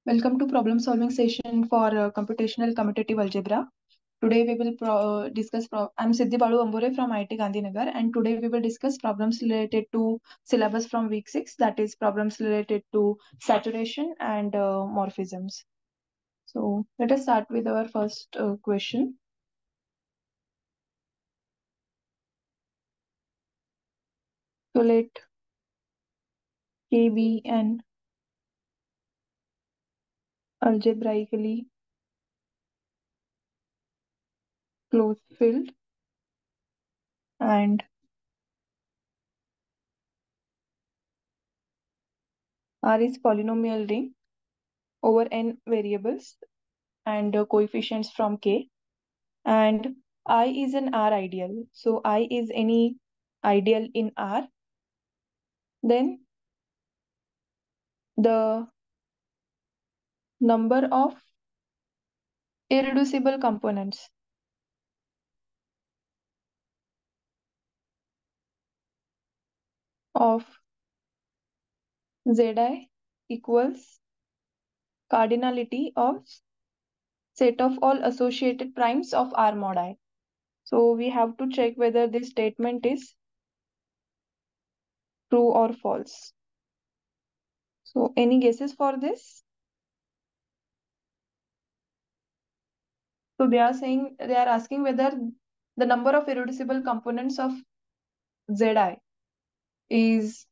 Welcome to problem solving session for computational commutative algebra. Today we will discuss. I'm Siddhi Balu Ambore from IIT Gandhinagar, and today we will discuss problems related to syllabus from week 6, that is problems related to saturation and morphisms. So let us start with our first question. So let K be an algebraically closed field and R is polynomial ring over n variables and coefficients from K, and I is an R ideal. So I is any ideal in R. Then the number of irreducible components of Zi equals cardinality of set of all associated primes of R mod I. So we have to check whether this statement is true or false. So any guesses for this? So they are asking whether the number of irreducible components of Zi is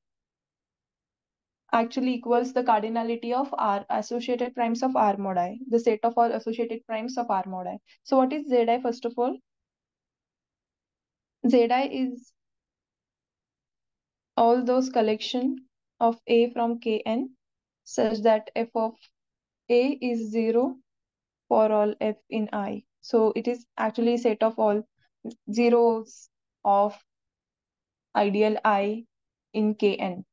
actually equals the cardinality of R associated primes of R mod I, the set of all associated primes of R mod I. So what is Zi first of all? Zi is all those collection of A from Kn such that f of A is 0 for all f in I. So it is actually set of all zeros of ideal I in Kn.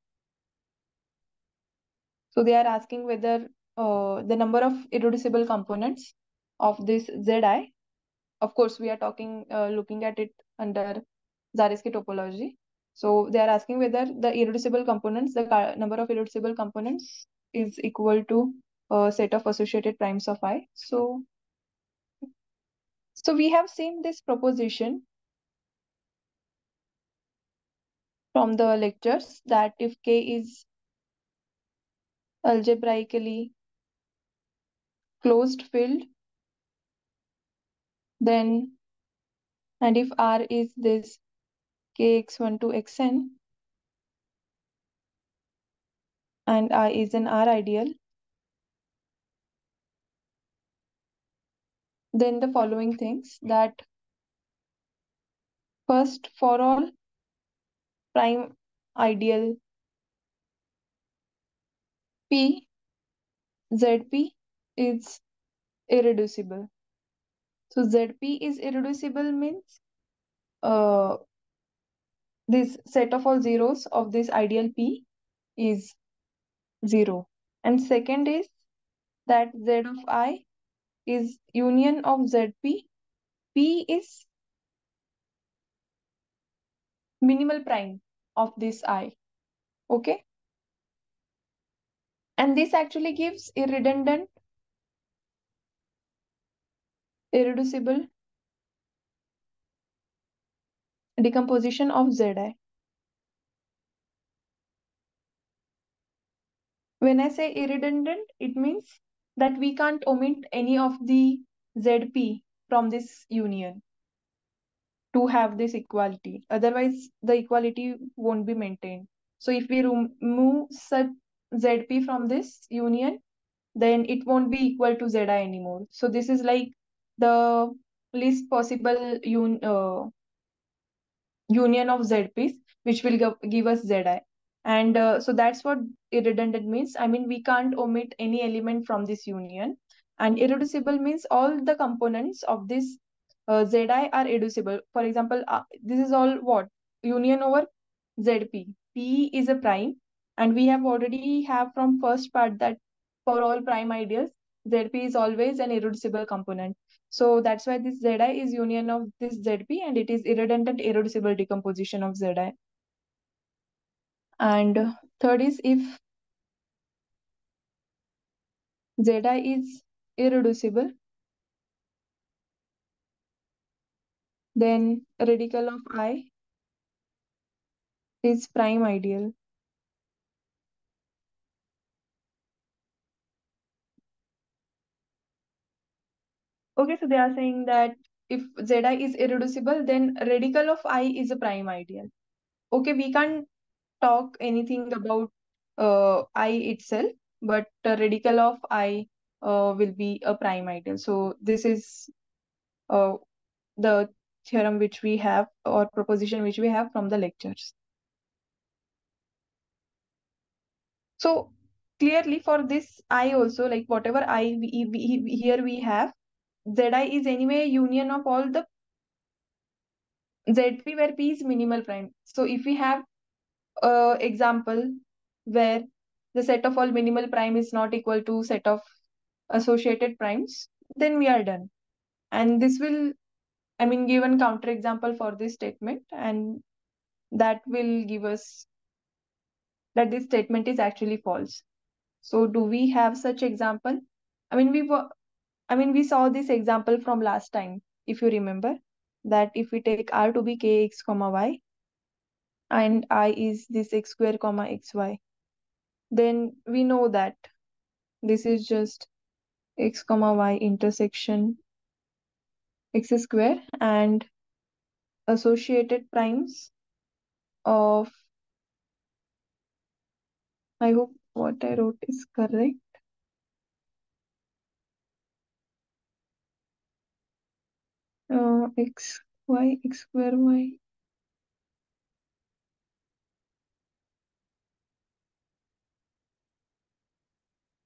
So they are asking whether the number of irreducible components of this Zi, of course we are looking at it under Zariski topology. So they are asking whether the irreducible components, the number of irreducible components is equal to a set of associated primes of I. So we have seen this proposition from the lectures that if K is algebraically closed field, then and if R is this kx1 to xn and I is an R ideal, then the following things: that first, for all prime ideal P, Zp is irreducible. So Zp is irreducible means this set of all zeros of this ideal P is 0. And second is that Z of I is union of Zp. P is minimal prime of this I. Okay? And this actually gives irreducible decomposition of Zi. When I say irredundant, it means that we can't omit any of the Zp from this union to have this equality. Otherwise, the equality won't be maintained. So if we remove such Zp from this union, then it won't be equal to Zi anymore. So this is like the least possible union of ZPs, which will give us Zi. And so that's what irredundant means. I mean, we can't omit any element from this union. And irreducible means all the components of this Zi are irreducible. For example, this is all what? Union over Zp. P is a prime. And we have already have from first part that for all prime ideals, Zp is always an irreducible component. So that's why this Zi is union of this Zp, and it is irredundant irreducible decomposition of Zi. And third is if Zi is irreducible, then radical of I is prime ideal. Okay, so they are saying that if Zi is irreducible, then radical of I is a prime ideal. Okay, we can't talk anything about I itself, but the radical of I will be a prime ideal. So this is uh, the theorem which we have, or proposition which we have from the lectures. So clearly for this I also, like whatever here we have, Zi is anyway union of all the Zp where P is minimal prime. So if we have example where the set of all minimal prime is not equal to set of associated primes, then we are done. And this will, I mean, give one counter example for this statement, and that will give us that this statement is actually false. So do we have such example? I mean, we saw this example from last time, if you remember, that if we take R to be kx comma y and I is this x square comma xy, then we know that this is just x comma y intersection x square, and associated primes of, I hope what I wrote is correct, x y x square y.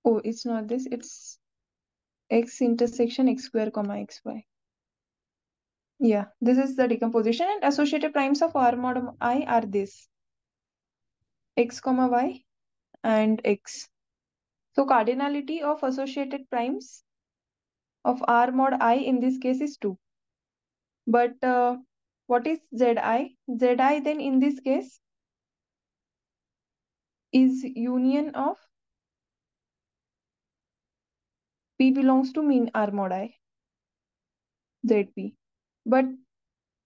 Oh, it's not this, it's x intersection x square comma xy. Yeah, this is the decomposition, and associated primes of R mod I are this x comma y and x. So cardinality of associated primes of R mod I in this case is 2. But what is Zi? Zi then in this case is union of P belongs to mean R mod I, Zp. But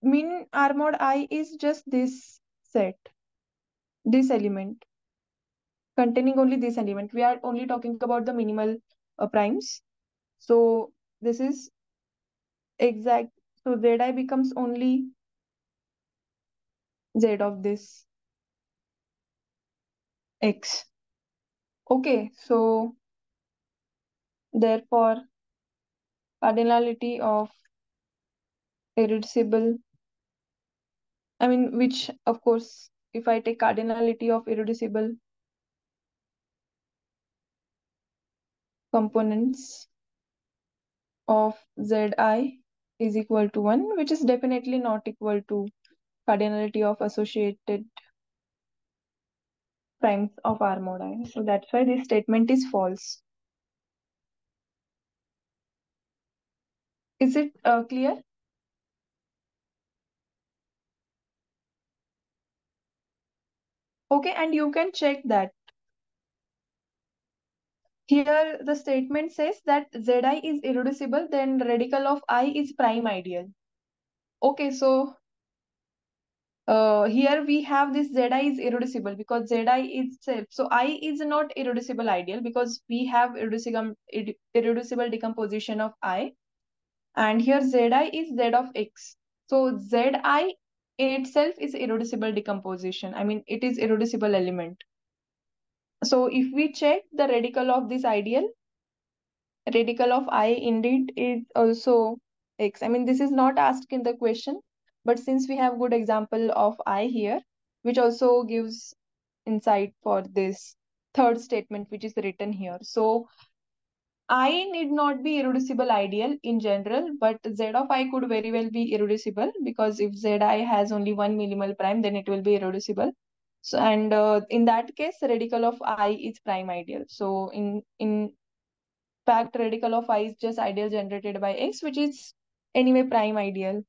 mean R mod I is just this set, this element, containing only this element. We are only talking about the minimal primes. So this is exact. So Zi becomes only Z of this X. Okay, so therefore cardinality of irreducible, I mean, which of course, if I take cardinality of irreducible components of Zi is equal to 1, which is definitely not equal to cardinality of associated primes of R mod I. So that's why this statement is false. Is it clear? Okay, and you can check that. Here the statement says that Zi is irreducible, then radical of I is prime ideal. Okay, so here we have this Zi is irreducible because Zi itself. So I is not irreducible ideal because we have irreducible decomposition of I. And here Zi is Z of X. So Zi itself is irreducible decomposition. I mean, it is irreducible element. So if we check the radical of this ideal, radical of I indeed is also X. I mean, this is not asked in the question, but since we have good example of I here, which also gives insight for this third statement which is written here. So I need not be irreducible ideal in general, but Z of I could very well be irreducible because if Zi has only one minimal prime, then it will be irreducible. So, and in that case, radical of I is prime ideal. So in fact, radical of I is just ideal generated by X, which is anyway prime ideal.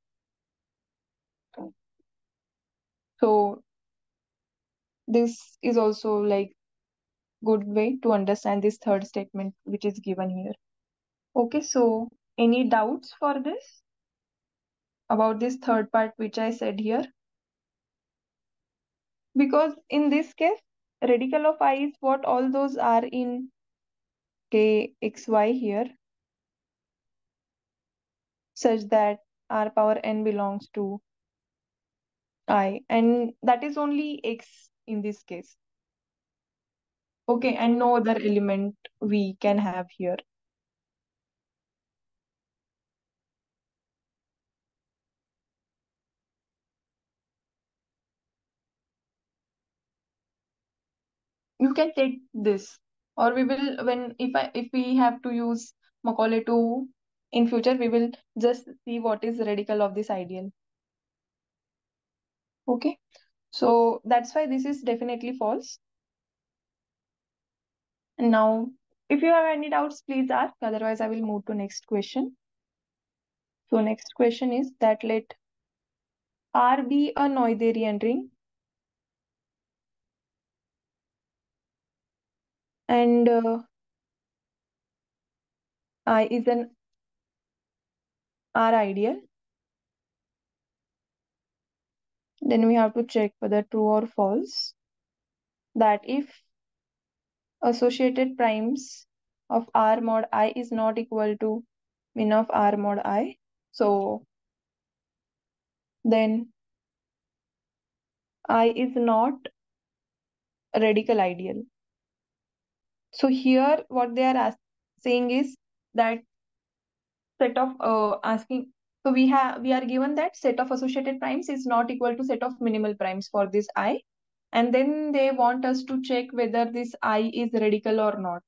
So this is also like good way to understand this third statement which is given here. Okay, so any doubts for this about this third part which I said here? Because in this case, radical of I is what all those are in kxy here, such that r power n belongs to I, and that is only x in this case. Okay, and no other element we can have here. You can take this, or we will, when if we have to use Macaulay 2 in future, we will just see what is radical of this ideal. Okay, so that's why this is definitely false. And now, if you have any doubts, please ask. Otherwise, I will move to next question. So next question is that let R be a Noetherian ring and I is an R ideal. Then we have to check whether true or false. That if associated primes of R mod I is not equal to min of R mod I, so then I is not a radical ideal. So here what they are saying is that set of asking, so we are given that set of associated primes is not equal to set of minimal primes for this I, and then they want us to check whether this I is radical or not.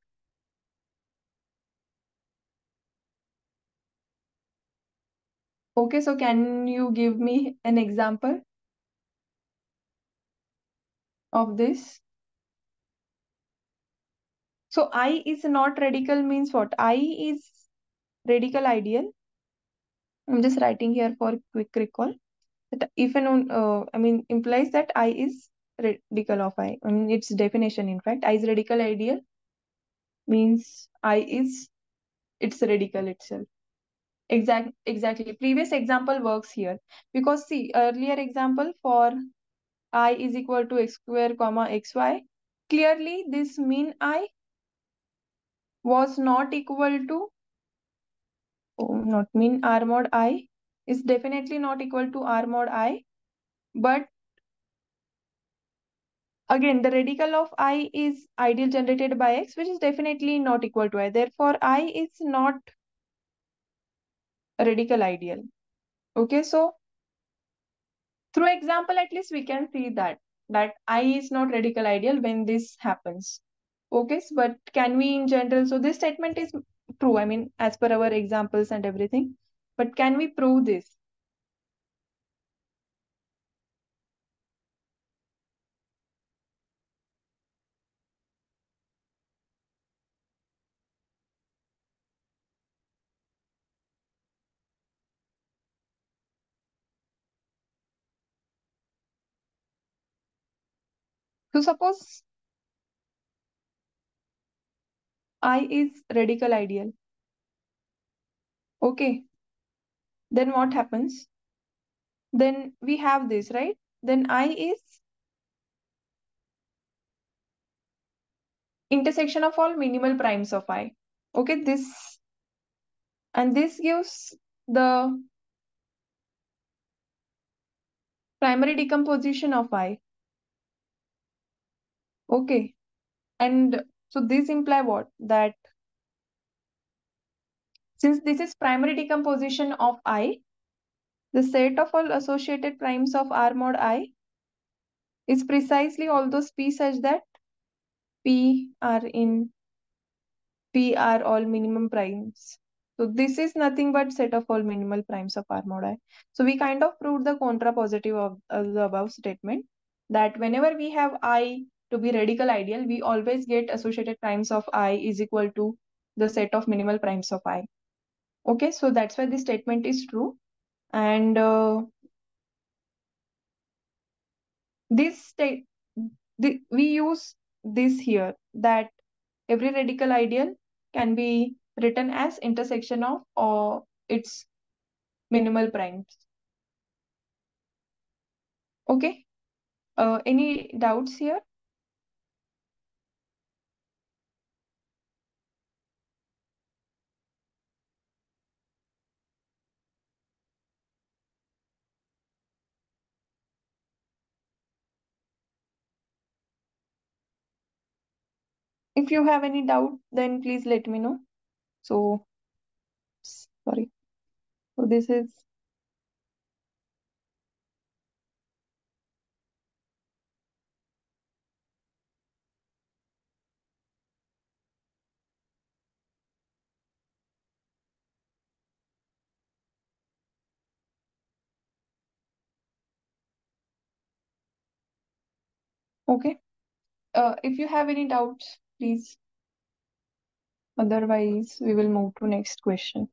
Okay, so can you give me an example of this? So I is not radical means what? I is radical ideal. I'm just writing here for quick recall. That if an I mean implies that I is radical of I. I mean its definition in fact. I is radical ideal means I is its radical itself. Exactly. Previous example works here. Because see, earlier example for I is equal to x square comma xy. Clearly this mean I was not equal to, oh, not mean R mod I is definitely not equal to R mod I, but again the radical of I is ideal generated by X, which is definitely not equal to I. Therefore, I is not a radical ideal. Okay, so through example at least we can see that I is not radical ideal when this happens. Okay, but can we in general, so this statement is true, I mean as per our examples and everything, but can we prove this? So suppose I is radical ideal. Okay, then what happens? Then we have this, right? Then I is intersection of all minimal primes of I. Okay, this and this gives the primary decomposition of I. Okay, and so this imply what? That since this is primary decomposition of I, the set of all associated primes of R mod I is precisely all those P such that P are all minimum primes. So this is nothing but set of all minimal primes of R mod I. So we kind of proved the contrapositive of the above statement, that whenever we have I to be radical ideal, we always get associated primes of I is equal to the set of minimal primes of I. Okay, so that's why this statement is true. And this state, we use this here, that every radical ideal can be written as intersection of its minimal primes. Okay. Any doubts here? If you have any doubt, then please let me know. So, sorry. So this is okay. If you have any doubts, please. Otherwise, we will move to next question.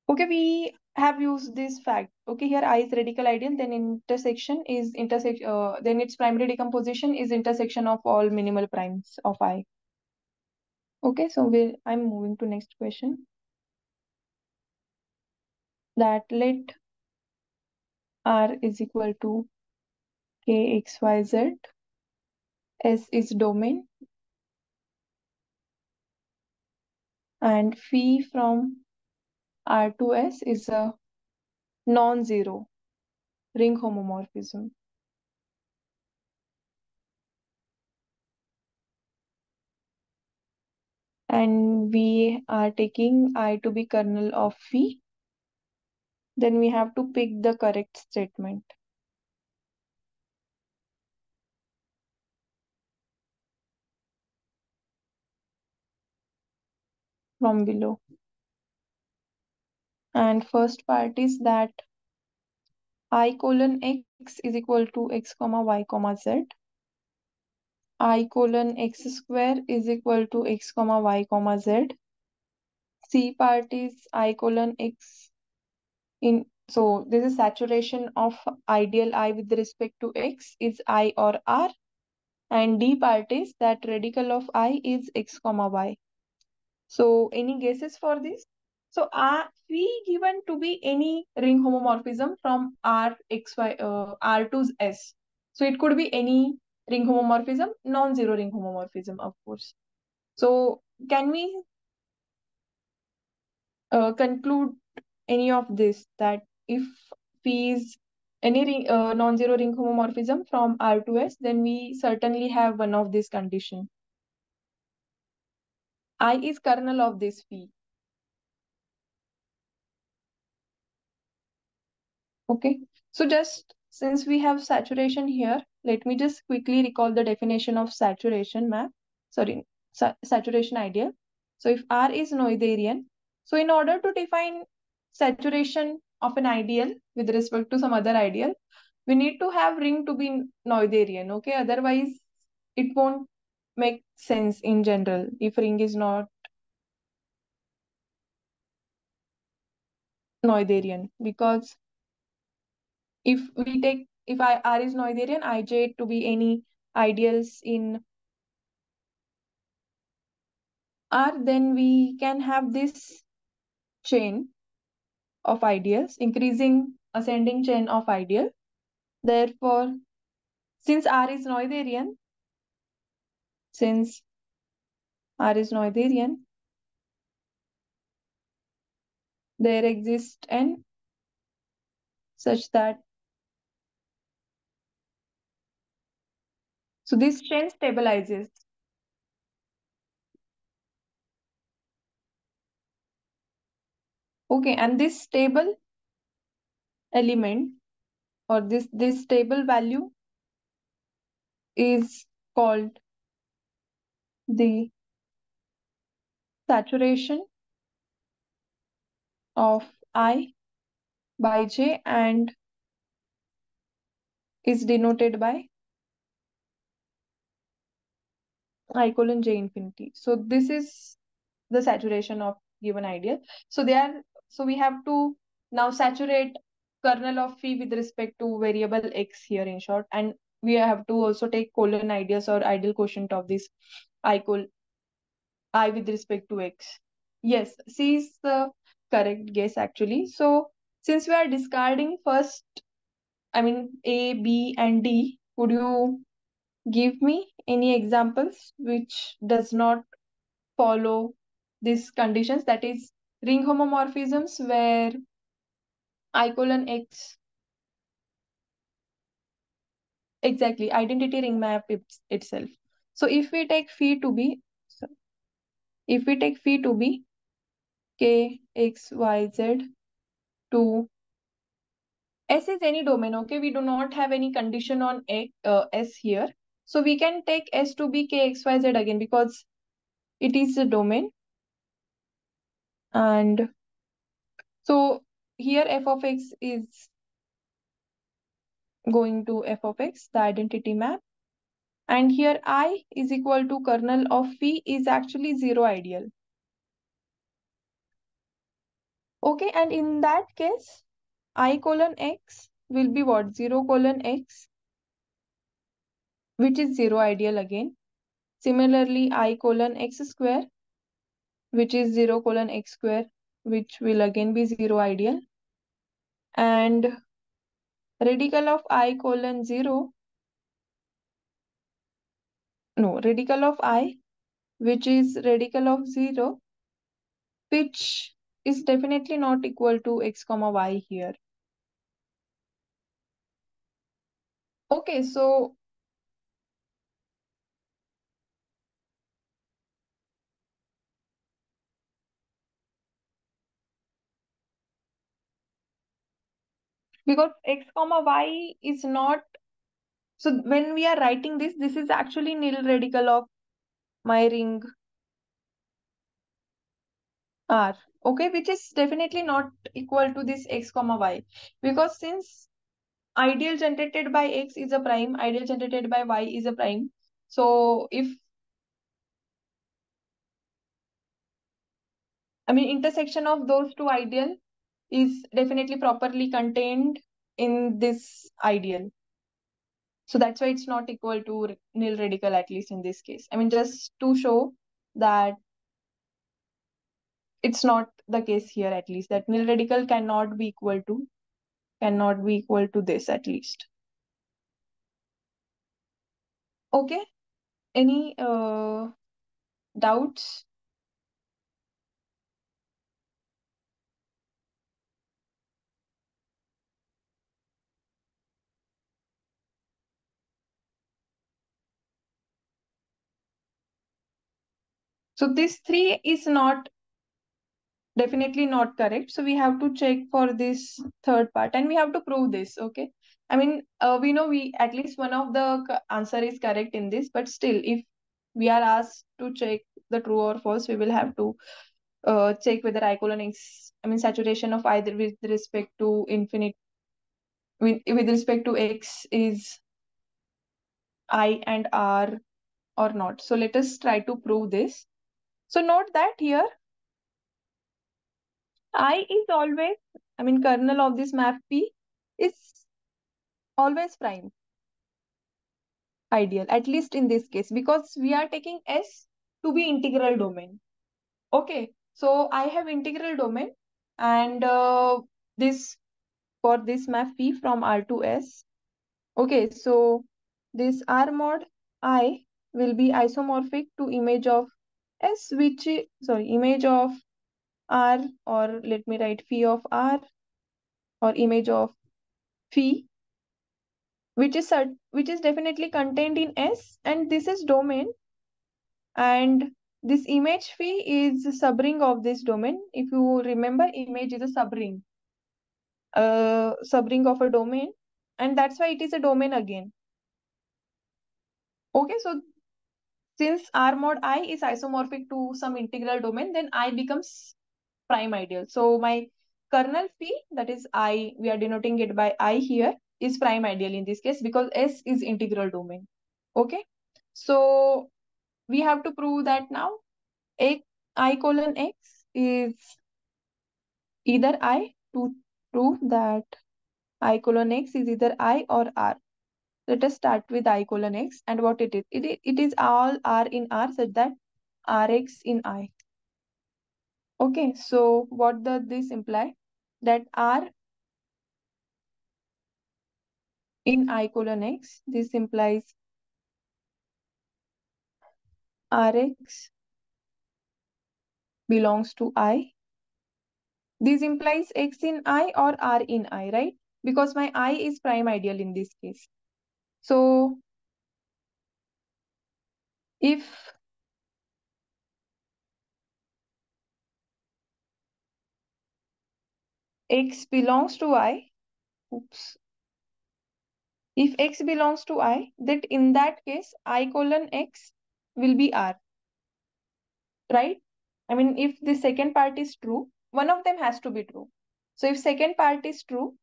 Okay, we have used this fact. Okay, here I is radical ideal, then intersection is then its primary decomposition is intersection of all minimal primes of I. Okay, so I'm moving to next question. That let R is equal to K, X, Y, Z. S is domain, and phi from R to S is a non-zero ring homomorphism. And we are taking I to be kernel of phi. Then we have to pick the correct statement from below. And first part is that I colon X is equal to X comma Y comma Z. I colon X square is equal to X comma Y comma Z. C part is I colon X in, so this is saturation of ideal I with respect to X is I or R. And D part is that radical of I is X comma Y. So any guesses for this? So phi given to be any ring homomorphism from R to S. So it could be any ring homomorphism, non-zero ring homomorphism, of course. So can we conclude any of this, that if phi is any non-zero ring homomorphism from R to S, then we certainly have one of these condition. I is kernel of this phi. Okay, so just since we have saturation here, let me just quickly recall the definition of saturation map. Sorry, saturation ideal. So if R is Noetherian, so in order to define saturation of an ideal with respect to some other ideal, we need to have ring to be Noetherian. Okay, otherwise it won't make sense in general if ring is not Noetherian, because if R is Noetherian, IJ to be any ideals in R, then we can have this chain of ideals, increasing ascending chain of ideal. Therefore, since R is Noetherian, since R is Noetherian, there exists n such that, so this chain stabilizes. Okay, and this stable element, or this stable value, is called the saturation of I by J, and is denoted by I colon J infinity. So this is the saturation of given ideal. So we have to now saturate kernel of phi with respect to variable x here in short. And we have to also take colon ideas or ideal quotient of this I with respect to x. Yes, C is the correct guess actually. So since we are discarding first, I mean A, B, and D, could you give me any examples which does not follow these conditions? That is ring homomorphisms where I colon X, exactly, identity ring map itself. So if we take phi to be K, X, Y, Z to S is any domain, okay? We do not have any condition on S here. So we can take S to be K, X, Y, Z again because it is a domain. And so here f of X is going to f of X, the identity map. And here I is equal to kernel of phi is actually zero ideal. Okay, and in that case, I colon X will be what? 0 colon X, which is zero ideal again. Similarly, I colon X square, which is 0 colon X square, which will again be zero ideal. And radical of I colon 0, no, radical of I, which is radical of 0, which is definitely not equal to x comma y here. Okay, so because x comma y is not, so when we are writing this, this is actually nil radical of my ring R, okay, which is definitely not equal to this x comma y, because since ideal generated by x is a prime, ideal generated by y is a prime. So if, I mean, intersection of those two ideal is definitely properly contained in this ideal. So that's why it's not equal to nil radical, at least in this case. I mean, just to show that it's not the case here, at least, that nil radical cannot be equal to this, at least. Okay, any doubts? So this 3 is not, definitely not correct. So we have to check for this third part and we have to prove this, okay? I mean, we know we at least one of the answer is correct in this, but still, if we are asked to check the true or false, we will have to check whether I colon X, I mean, saturation of either with respect to infinite, with respect to X is I and R or not. So let us try to prove this. So note that here I is always, I mean, kernel of this map P is always prime ideal, at least in this case, because we are taking S to be integral domain. Okay, so I have integral domain and this for this map P from R to S. Okay, so this R mod I will be isomorphic to image of S, which is, sorry, image of R, or let me write phi of R, or image of phi, which is definitely contained in S, and this is domain, and this image phi is subring of this domain. If you remember, image is a subring of a domain, and that's why it is a domain again. Okay, so since R mod I is isomorphic to some integral domain, then I becomes prime ideal. So my kernel phi, that is I, we are denoting it by I here, is prime ideal in this case because S is integral domain. Okay, so we have to prove that now I colon X is either I, to prove that I colon X is either I or R. let us start with I colon x and what it is. It is all R in R such that Rx in I. Okay, so what does this imply? That R in I colon x, this implies Rx belongs to I. This implies x in I or R in I, right? Because my I is prime ideal in this case. So if x belongs to I, oops, if x belongs to I, that in that case, I colon x will be R, right? I mean, if the second part is true, one of them has to be true. So if second part is true,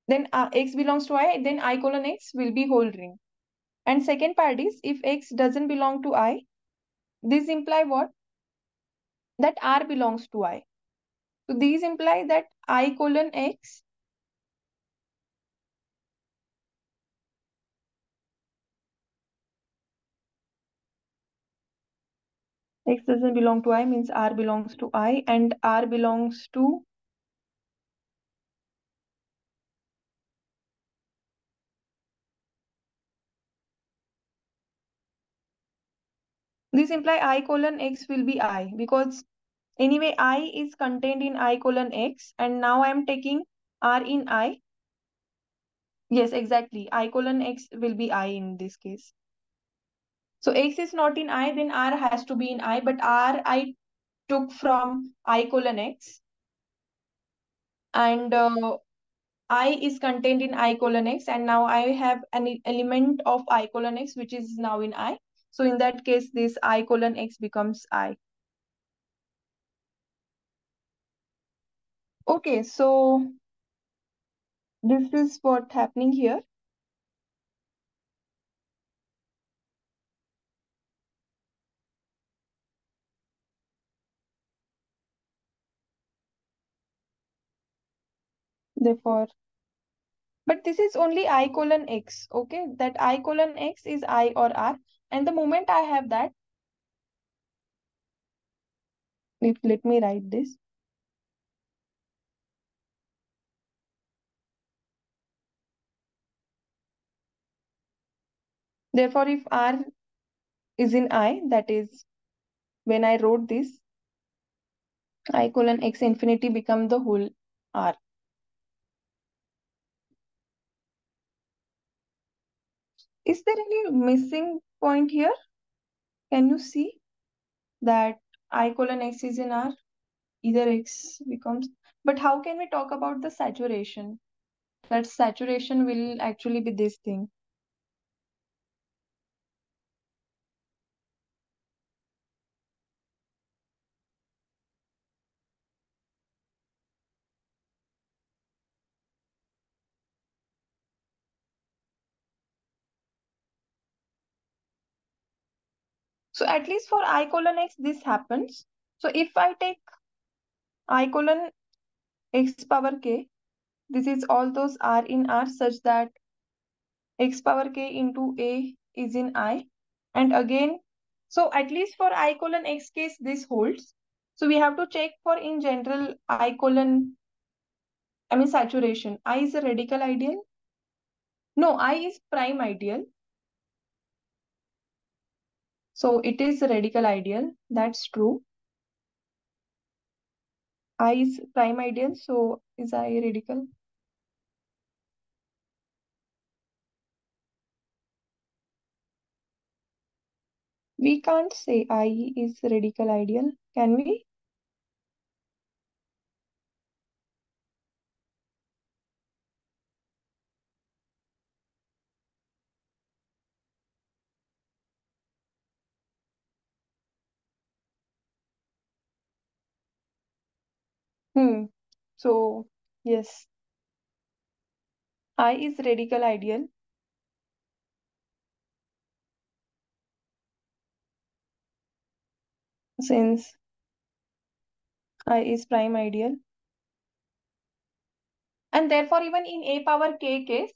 then x belongs to I, then I colon x will be whole ring. And second part is, if x doesn't belong to I, this imply what? That R belongs to I. So these imply that I colon x doesn't belong to I means R belongs to I and R belongs to, this imply I colon x will be I because anyway I is contained in I colon x and now I am taking R in I. Yes, exactly. I colon x will be I in this case. So x is not in I, then R has to be in I, but R I took from I colon x and I is contained in I colon x and now I have an element of I colon x which is now in I. So in that case, this I colon x becomes I. Okay, so this is what happening here. Therefore, but this is only I colon x, okay? That I colon x is I or R. And the moment I have that, if let me write this. Therefore, if R is in I, that is when I wrote this, I colon x infinity become the whole R. Is there any missing point here? Can you see that I colon x is in R? Either x becomes. But how can we talk about the saturation? That saturation will actually be this thing. So at least for I colon x, this happens. So if I take I colon x power k, this is all those R in R such that x power k into a is in I. And again, so at least for I colon x case, this holds. So we have to check for in general I colon, I mean saturation. I is a radical ideal. No, I is prime ideal. So it is a radical ideal. That's true. I is prime ideal. So is I radical? We can't say I is radical ideal, can we? Hmm. So yes, I is radical ideal since I is prime ideal. And therefore, even in a power k case,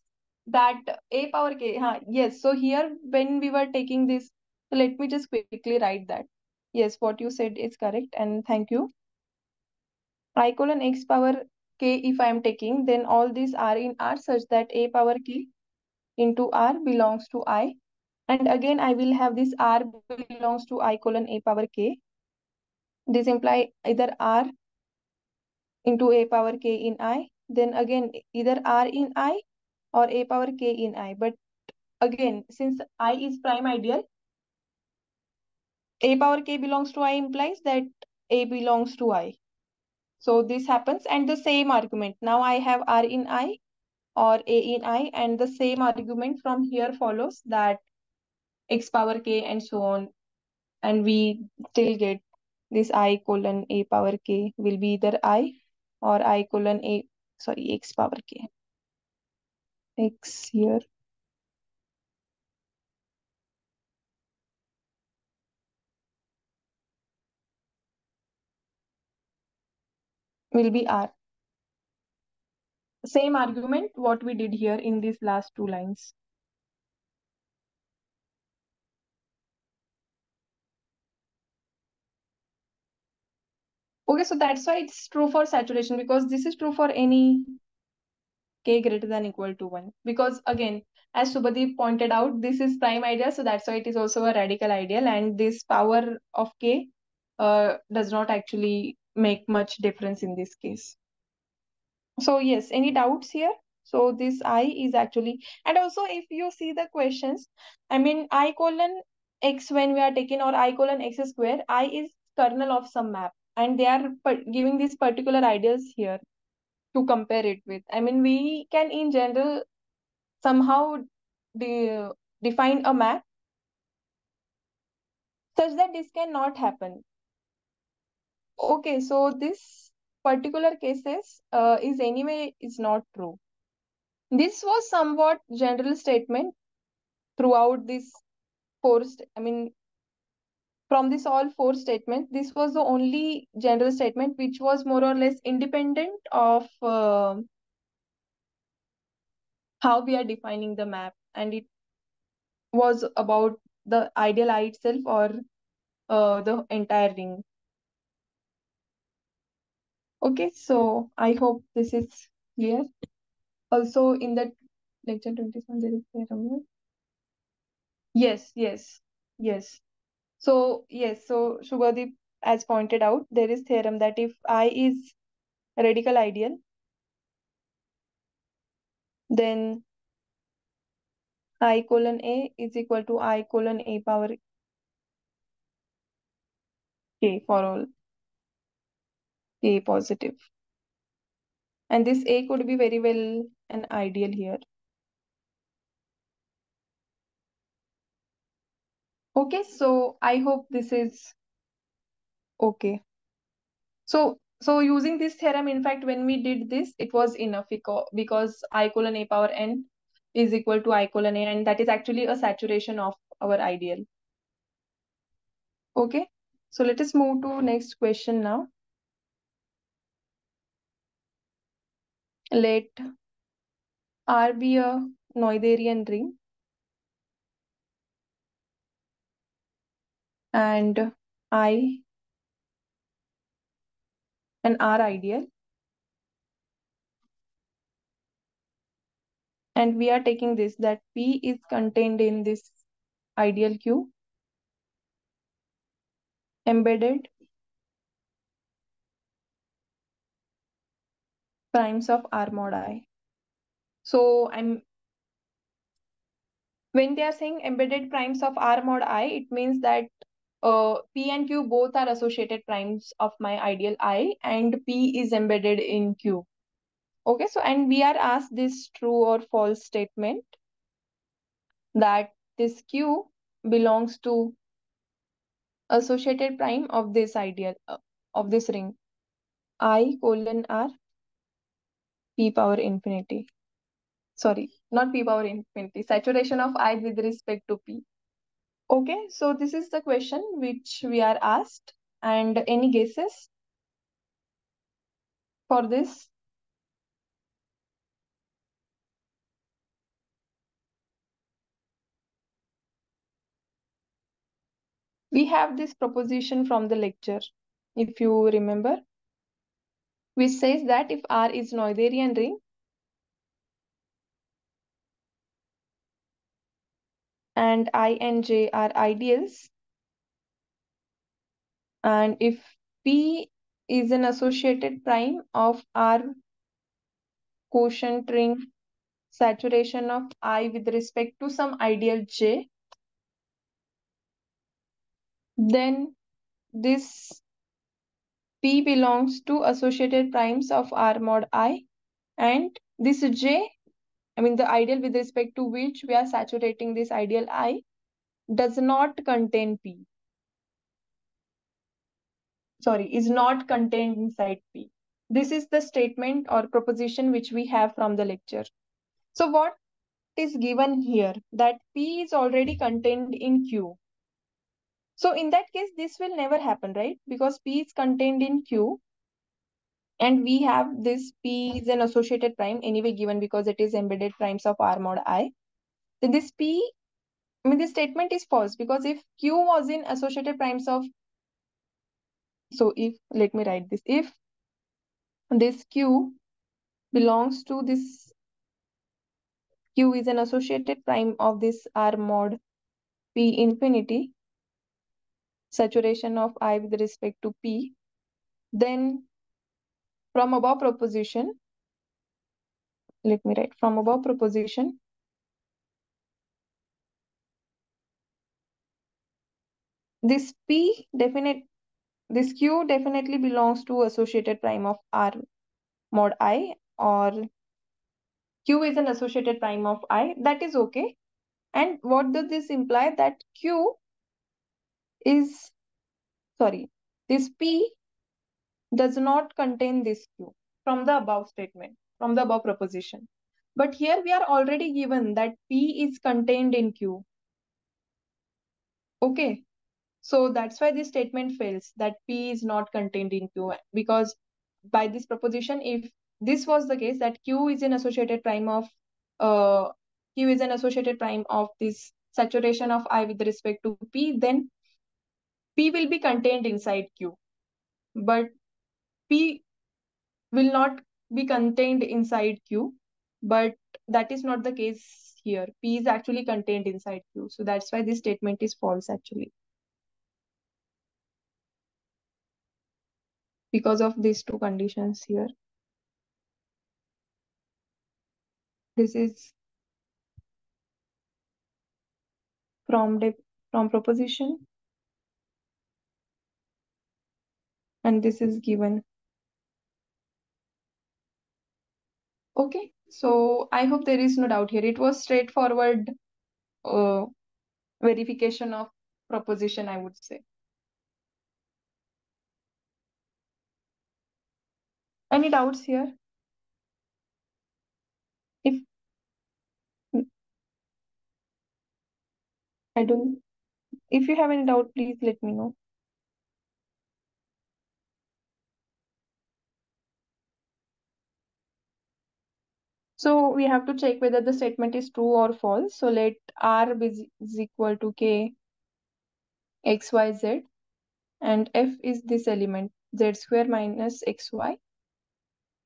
that a power k, yes. So here, when we were taking this, so let me just quickly write that. Yes, what you said is correct, and thank you. I colon x power k, if I am taking, then all these are in R such that a power k into R belongs to I. And again, I will have this R belongs to I colon a power k. This imply either R into a power k in I, then again either R in I or a power k in I. But again, since I is prime ideal, a power k belongs to I implies that a belongs to I. So this happens, and the same argument. Now I have R in I or a in I, and the same argument from here follows that x power k and so on, and we still get this I colon a power k will be either I or I colon a, sorry, x power k. X here will be R. Same argument what we did here in these last two lines. Okay, so that's why it's true for saturation, because this is true for any k greater than equal to 1. Because again, as Subhadeep pointed out, this is prime ideal, so that's why it is also a radical ideal, and this power of k does not actually make much difference in this case. So yes, any doubts here? So this I is actually, and also if you see the questions, I mean I colon x when we are taking, or I colon x square, I is kernel of some map, and they are giving these particular ideals here to compare it with. I mean we can in general somehow de define a map such that this cannot happen. Okay, so this particular cases is anyway is not true. This was somewhat general statement throughout this I mean, from this all four statements, this was the only general statement which was more or less independent of how we are defining the map, and it was about the ideal I itself or the entire ring. Okay, so I hope this is clear. Also, in that lecture 21, there is theorem. Yes, yes, yes. So yes, so Shubhadeep, as pointed out, there is theorem that if I is a radical ideal, then I colon A is equal to I colon A power k for all k positive. And this A could be very well an ideal here. Okay, so I hope this is okay. So using this theorem, in fact, when we did this, it was enough because I colon A power n is equal to I colon A, and that is actually a saturation of our ideal. Okay, so let us move to next question now. Let R be a Noetherian ring and I an R ideal, and we are taking this that P is contained in this ideal Q, embedded primes of R mod I. So when they are saying embedded primes of R mod I, it means that P and Q both are associated primes of my ideal I, and P is embedded in Q. Okay, so and we are asked this true or false statement that this Q belongs to associated prime of this ideal of this ring I colon R P power infinity. Sorry, not P power infinity, saturation of I with respect to P. Okay, so this is the question which we are asked, and any guesses? For this, we have this proposition from the lecture, if you remember, which says that if R is Noetherian ring and I and J are ideals, and if P is an associated prime of R quotient ring saturation of I with respect to some ideal J, then this P belongs to associated primes of R mod I, and this J, I mean the ideal with respect to which we are saturating this ideal I, does not contain P. Sorry, is not contained inside P. This is the statement or proposition which we have from the lecture. So what is given here? That P is already contained in Q. So in that case, this will never happen, right? Because P is contained in Q, and we have this P is an associated prime anyway given because it is embedded primes of R mod I. Then this P, I mean, this statement is false because if Q was in associated primes of, so if, let me write this, if this Q belongs to this, Q is an associated prime of this R mod P infinity, saturation of I with respect to P, then from above proposition, let me write, from above proposition, this P definite, this Q definitely belongs to associated prime of R mod I, or Q is an associated prime of I. That is okay. And what does this imply? That Q is, sorry, this P does not contain this Q from the above statement, from the above proposition. But here we are already given that P is contained in Q. Okay. So that's why this statement fails, that P is not contained in Q, because by this proposition, if this was the case, that Q is an associated prime of uh, Q is an associated prime of this saturation of I with respect to P, then P will be contained inside Q. But P will not be contained inside Q. But that is not the case here. P is actually contained inside Q. So that's why this statement is false actually, because of these two conditions here. This is from from proposition, and this is given. Okay, so I hope there is no doubt here. It was straightforward uh, verification of proposition, I would say. Any doubts here? If I don't, if you have any doubt, please let me know. So we have to check whether the statement is true or false. So let R is equal to K x y z, and F is this element z square minus xy.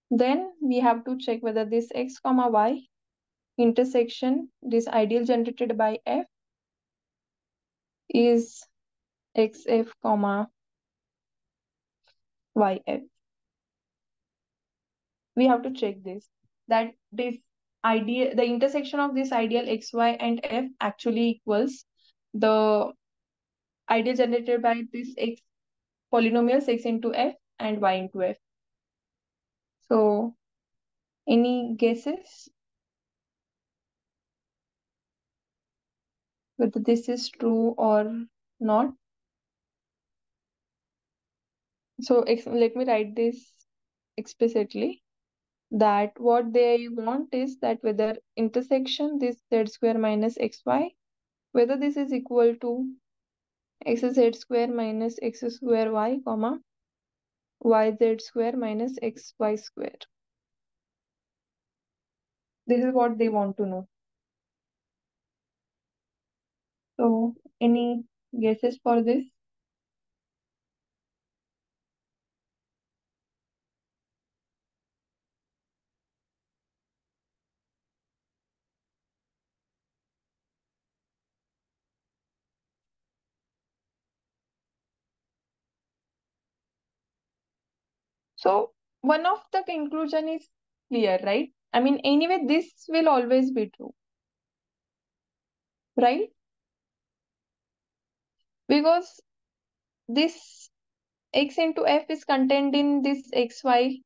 Then we have to check whether this x comma y intersection, this ideal generated by F, is xf comma yf. We have to check this, that this ideal, the intersection of this ideal xy and f actually equals the ideal generated by this x polynomials x into f and y into f. So any guesses whether this is true or not? So let me write this explicitly, that what they want is that whether intersection this z square minus xy, whether this is equal to x z square minus x square y comma yz square minus xy square. This is what they want to know. So, any guesses for this? So, one of the conclusion is clear, right? I mean, anyway, this will always be true, right? Because this x into f is contained in this xy,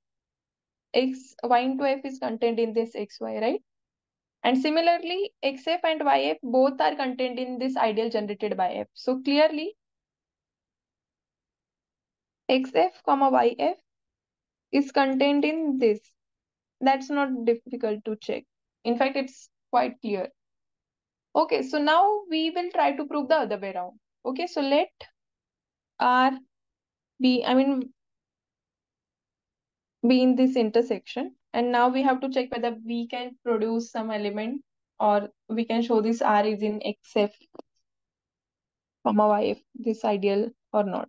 y into f is contained in this xy, right? And similarly, xf and yf both are contained in this ideal generated by f. So clearly, xf comma yf is contained in this. That's not difficult to check. In fact, it's quite clear. Okay, so now we will try to prove the other way around. Okay, so let R be in this intersection. And now we have to check whether we can produce some element or we can show this R is in xf comma yf, this ideal or not.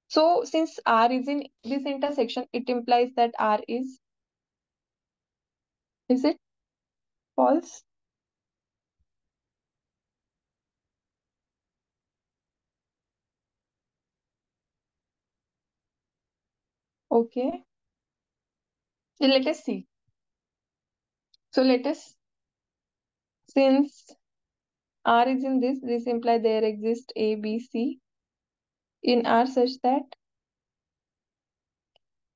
So since R is in this intersection, it implies that R is it false? Okay, so let us see. So let us, since R is in this implies there exists A, B, C in R such that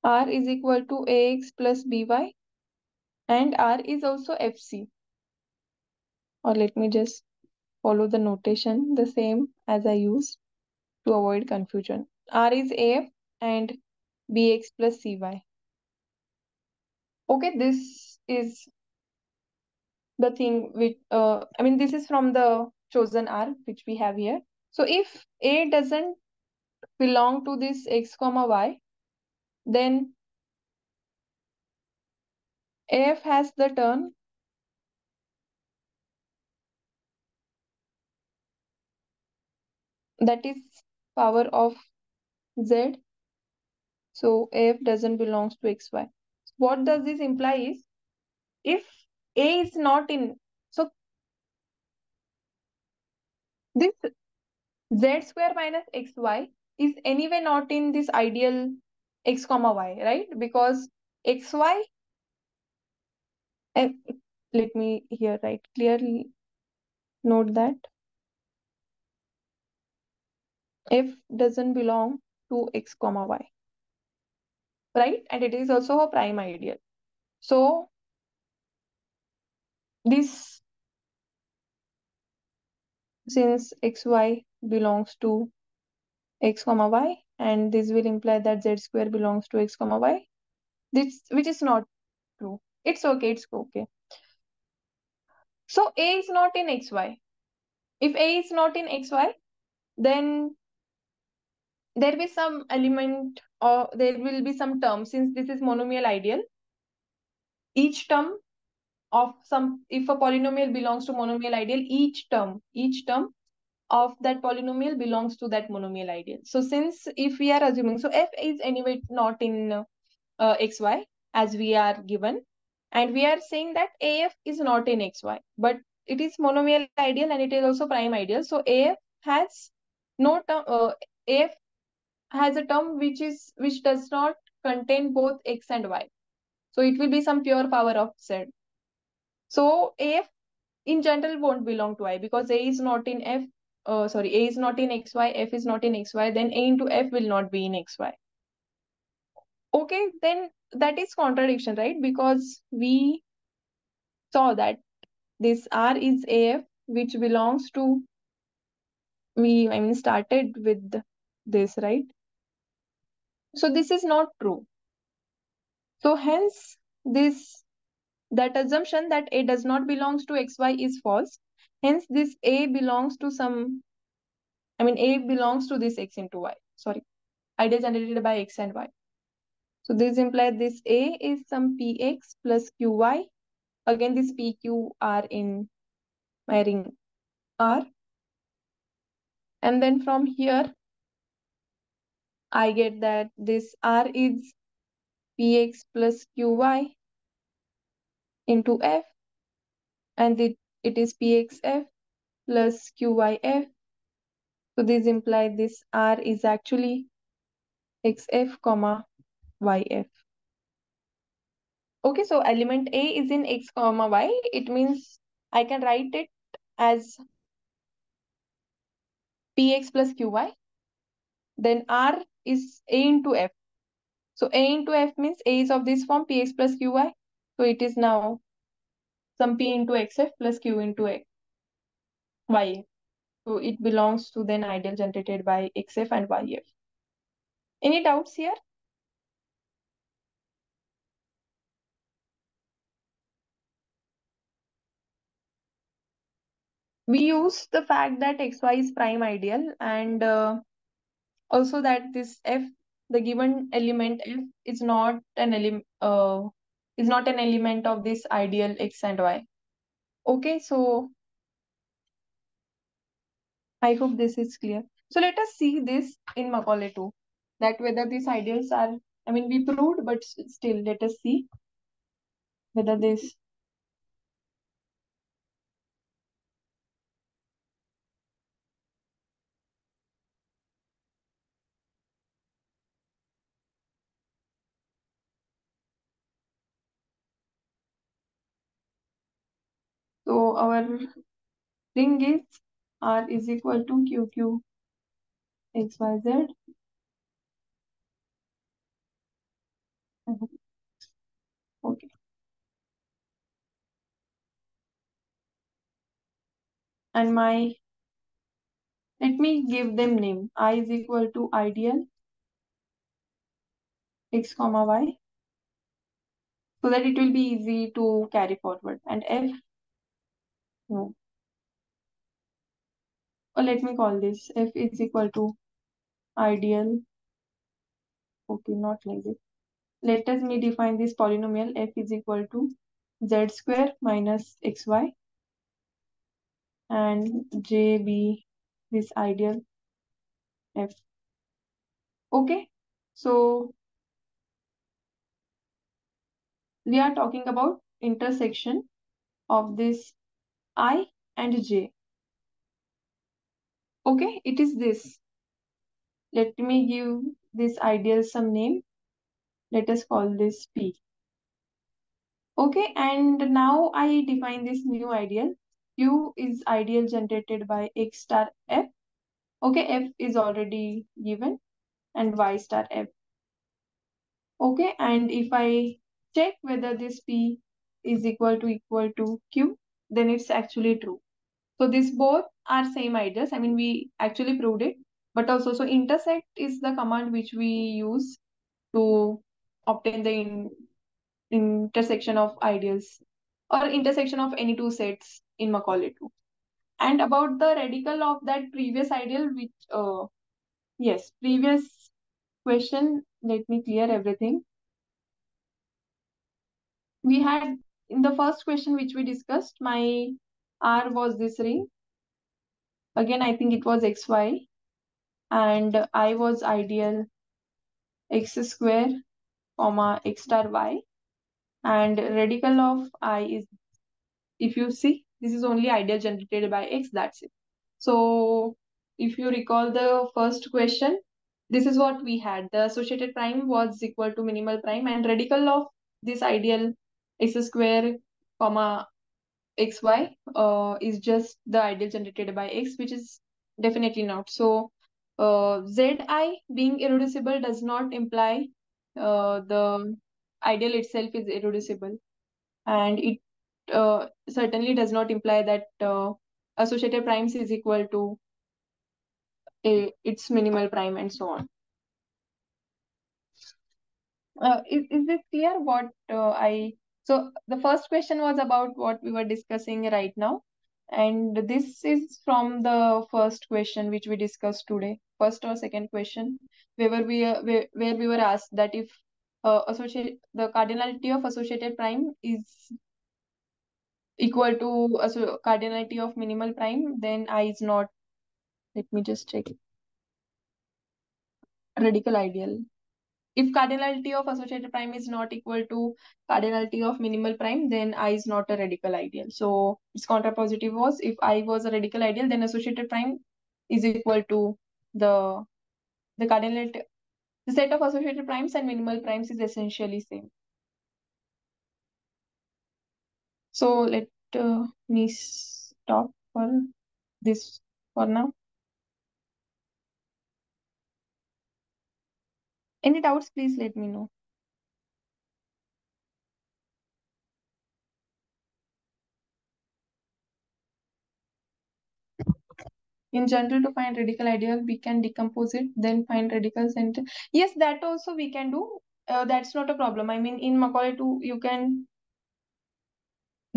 R is equal to AX plus BY and R is also FC. Or let me just follow the notation the same as I used to avoid confusion. R is AF and BX plus CY. Okay, this is the thing which, I mean, this is from the chosen R which we have here. So if A doesn't belong to this X comma Y, then AF has the term that is power of Z. So AF doesn't belongs to XY. What does this imply is if A is not in, so this Z square minus XY is anyway not in this ideal X comma Y, right? Because XY, F, let me here write clearly, note that F doesn't belong to X comma Y, right? And it is also a prime ideal. So this, since XY belongs to X comma Y, and this will imply that Z square belongs to X comma Y, this which is not true. It's okay, it's okay. So A is not in XY. If A is not in XY, then there will be some element or there will be some term. Since this is monomial ideal, each term of some, if a polynomial belongs to monomial ideal, each term of that polynomial belongs to that monomial ideal. So since if we are assuming, so f is anyway not in xy as we are given, and we are saying that af is not in xy, but it is monomial ideal and it is also prime ideal. So af has no term, af has a term which does not contain both x and y. So it will be some pure power of z. So af in general won't belong to I because A is not in F, A is not in XY, F is not in XY, then A into F will not be in XY. Okay, then that is contradiction, right? Because we saw that this R is AF, which belongs to, I mean, started with this, right? So this is not true. So hence, that assumption that A does not belongs to XY is false. Hence, this A belongs to some, I mean, A belongs to this X into Y. Sorry, ideal generated by X and Y. So this implies this A is some Px plus Qy. Again, this PQ are in my ring R. And then from here, I get that this R is Px plus Qy into F, and it is Pxf plus Qyf. So this implies this R is actually Xf comma Yf. Okay, so element A is in X comma Y. It means I can write it as Px plus Qy. Then R is A into F. So A into F means A is of this form, Px plus Qy. So it is now some P into Xf plus Q into Yf. So it belongs to then ideal generated by Xf and Yf. Any doubts here? We use the fact that xy is prime ideal, and also that this f, the given element f, is not an element of this ideal x and y. Okay, so I hope this is clear. So let us see this in Macaulay too, that whether these ideals are, I mean, we proved, but still let us see whether this. So our ring is R is equal to QQ XYZ. Okay. And my, let me give them name. I is equal to ideal x comma y, so that it will be easy to carry forward. And f, no. Or let me call this f is equal to ideal. Okay, not like this. Let us me define this polynomial f is equal to z square minus xy, and j be this ideal f. Okay, so we are talking about intersection of this I and j. Okay, it is this. Let me give this ideal some name. Let us call this P. Okay, and now I define this new ideal. Q is ideal generated by X star F. Okay, F is already given, and Y star F. Okay, and if I check whether this P is equal to Q, then it's actually true. So these both are same ideas. I mean, we actually proved it, but also, so intersect is the command which we use to obtain the intersection of ideals or intersection of any two sets in Macaulay 2. And about the radical of that previous ideal, which, yes, previous question, let me clear everything. We had in the first question which we discussed, my R was this ring. Again, I think it was XY, and I was ideal x square comma x star y, and radical of I is, if you see, this is only ideal generated by x, that's it. So if you recall the first question, this is what we had. The associated prime was equal to minimal prime, and radical of this ideal x square comma xy is just the ideal generated by x, which is definitely not. So zi being irreducible does not imply the ideal itself is irreducible, and it certainly does not imply that associated primes is equal to its minimal prime and so on. Is this clear what so the first question was about what we were discussing right now, and this is from the first question which we discussed today, first or second question, where we were asked that if the cardinality of associated prime is equal to cardinality of minimal prime, then I is not, let me just check, radical ideal. If cardinality of associated prime is not equal to cardinality of minimal prime, then I is not a radical ideal. So its contrapositive was, if I was a radical ideal, then associated prime is equal to the cardinality. The set of associated primes and minimal primes is essentially same. So let me stop for this for now. Any doubts, please let me know. In general, to find radical ideal, we can decompose it, then find radical center. Yes, that also we can do. That's not a problem. I mean, in Macaulay too, you can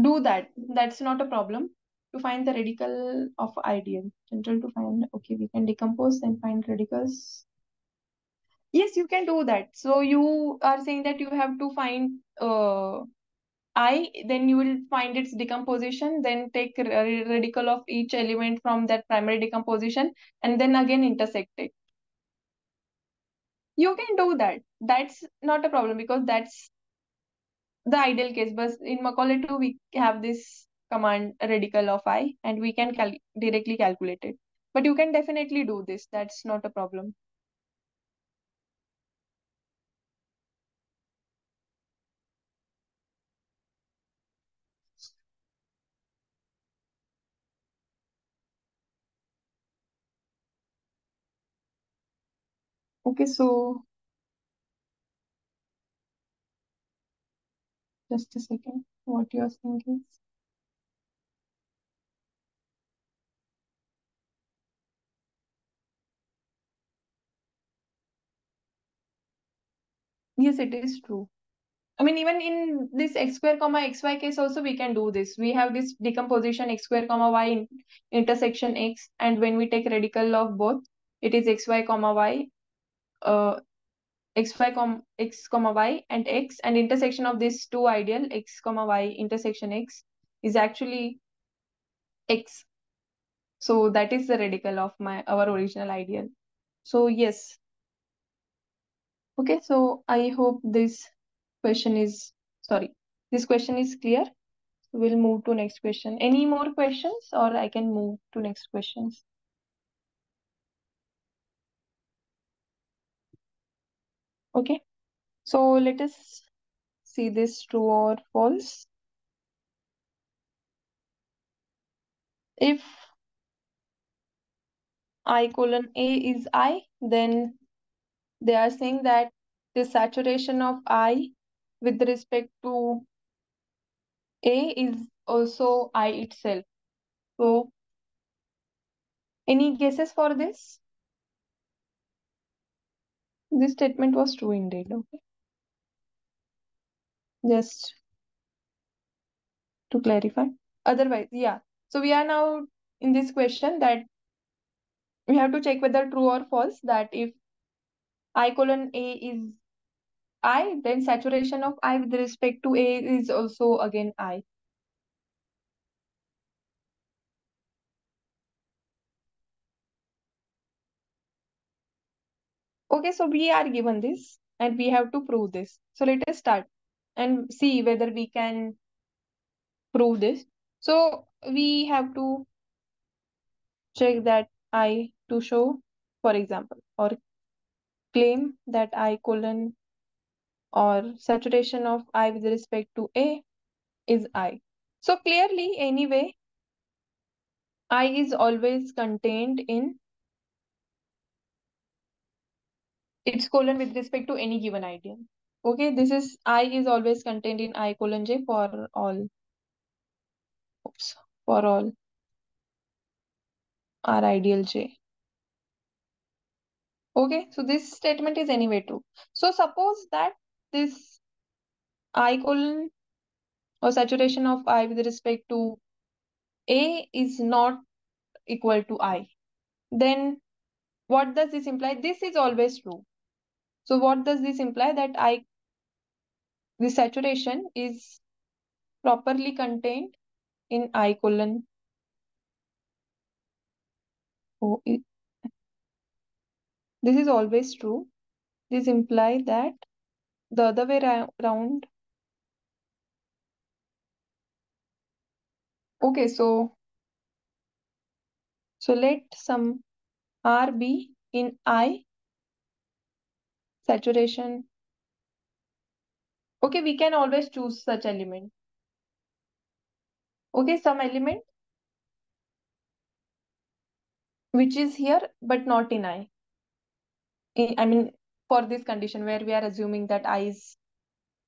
do that. That's not a problem. To find the radical of ideal, general to find. Okay, we can decompose and find radicals. Yes, you can do that. So you are saying that you have to find I, then you will find its decomposition, then take radical of each element from that primary decomposition, and then again intersect it. You can do that. That's not a problem because that's the ideal case. But in Macaulay too, we have this command radical of I, and we can directly calculate it. But you can definitely do this. That's not a problem. Okay, so just a second. What you're saying is, yes, it is true. I mean, even in this x square comma xy case also we can do this. We have this decomposition x square comma y intersection x, and when we take radical of both, it is xy comma y, uh, x comma y and x, and intersection of these two ideal x comma y intersection x is actually x. So that is the radical of our original ideal. So yes. Okay, so I hope question is this question is clear. We'll move to next question. Any more questions, or I can move to next questions? Okay. So let us see this true or false. If I colon A is I, then they are saying that the saturation of I with respect to A is also I itself. So any guesses for this? This statement was true indeed. Okay. Just to clarify. Otherwise, yeah. So we are now in this question that we have to check whether true or false, that if I colon A is I, then saturation of I with respect to A is also again I. Okay, so we are given this and we have to prove this. So let us start and see whether we can prove this. So we have to check that I to show, for example, or claim that I colon or saturation of I with respect to A is I. So clearly, anyway, I is always contained in its colon with respect to any given ideal. Okay, this is I is always contained in I colon J for all, oops, for all R ideal J. Okay, so this statement is anyway true. So suppose that this I colon or saturation of I with respect to A is not equal to I. Then what does this imply? This is always true. So what does this imply? That I the saturation is properly contained in I colon O. This is always true. This implies that the other way round. Okay, so let some R be in I saturation. Okay, we can always choose such element. Okay, some element which is here but not in I. I mean, for this condition where we are assuming that I is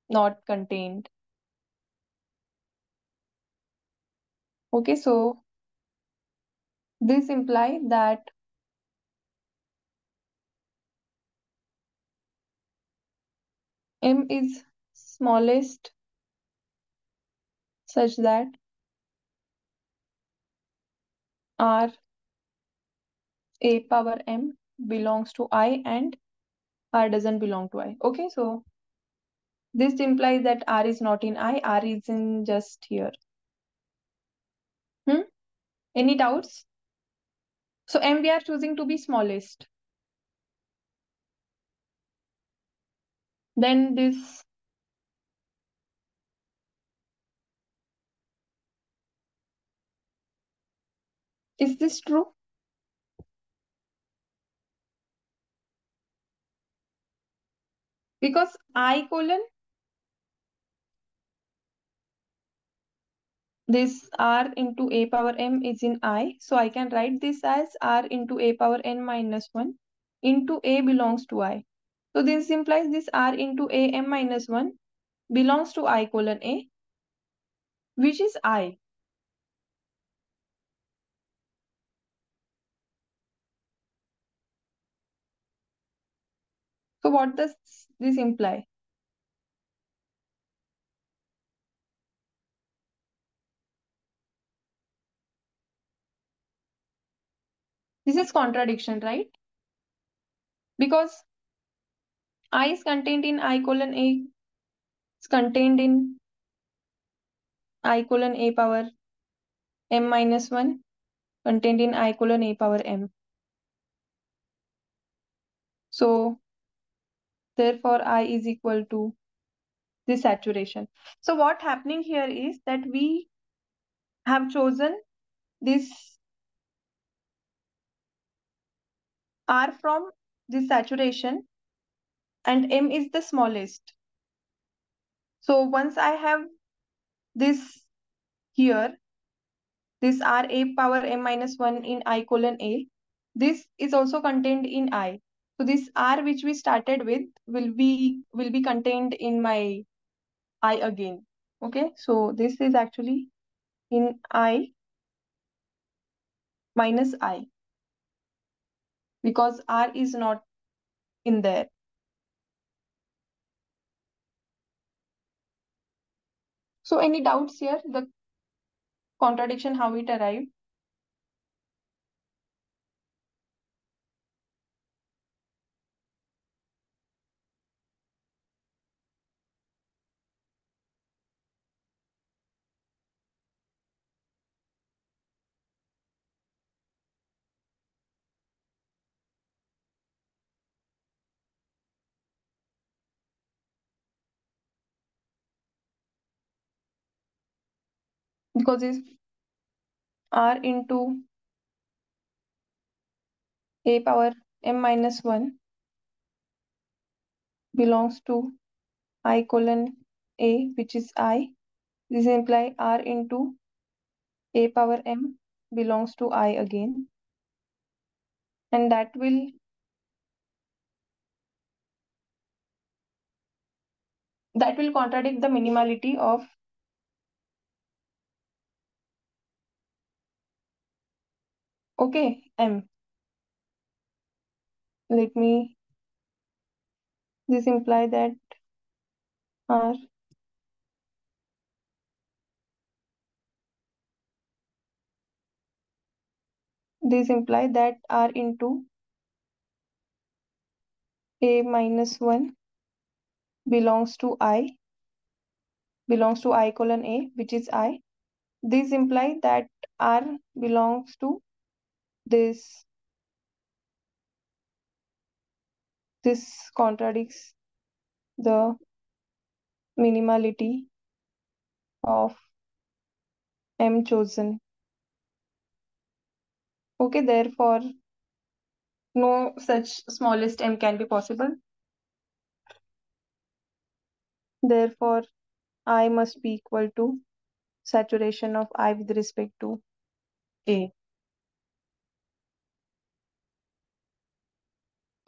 not contained. Okay, so this implies that M is smallest such that R a power M belongs to I and R doesn't belong to I. Okay, so this implies that R is not in I, R is in just here. Hmm? Any doubts? So M we are choosing to be smallest. Then this, is this true? Because I colon this R into a power M is in I. So I can write this as R into a power N minus 1 into A belongs to I. So this implies this R into A M minus 1 belongs to I colon A, which is I. So what does this imply? This is contradiction, right? Because I is contained in I colon A is contained in I colon A power M minus 1 contained in I colon A power M. So therefore I is equal to this saturation. So what happening here is that we have chosen this R from this saturation and M is the smallest. So once I have this here, this R a power M minus 1 in I colon A, this is also contained in I. So this R which we started with will be contained in my I again. Okay, so this is actually in I minus I because R is not in there. So any doubts here? The contradiction, how it arrived? Because it's R into A power M minus 1 belongs to I colon A, which is I. This implies R into A power M belongs to I again. And that will contradict the minimality of okay M. Let me this imply that R this imply that R into A minus 1 belongs to I belongs to I colon A, which is I. This implies that R belongs to this. This contradicts the minimality of M chosen. Okay, therefore, no such smallest M can be possible. Therefore, I must be equal to saturation of I with respect to A.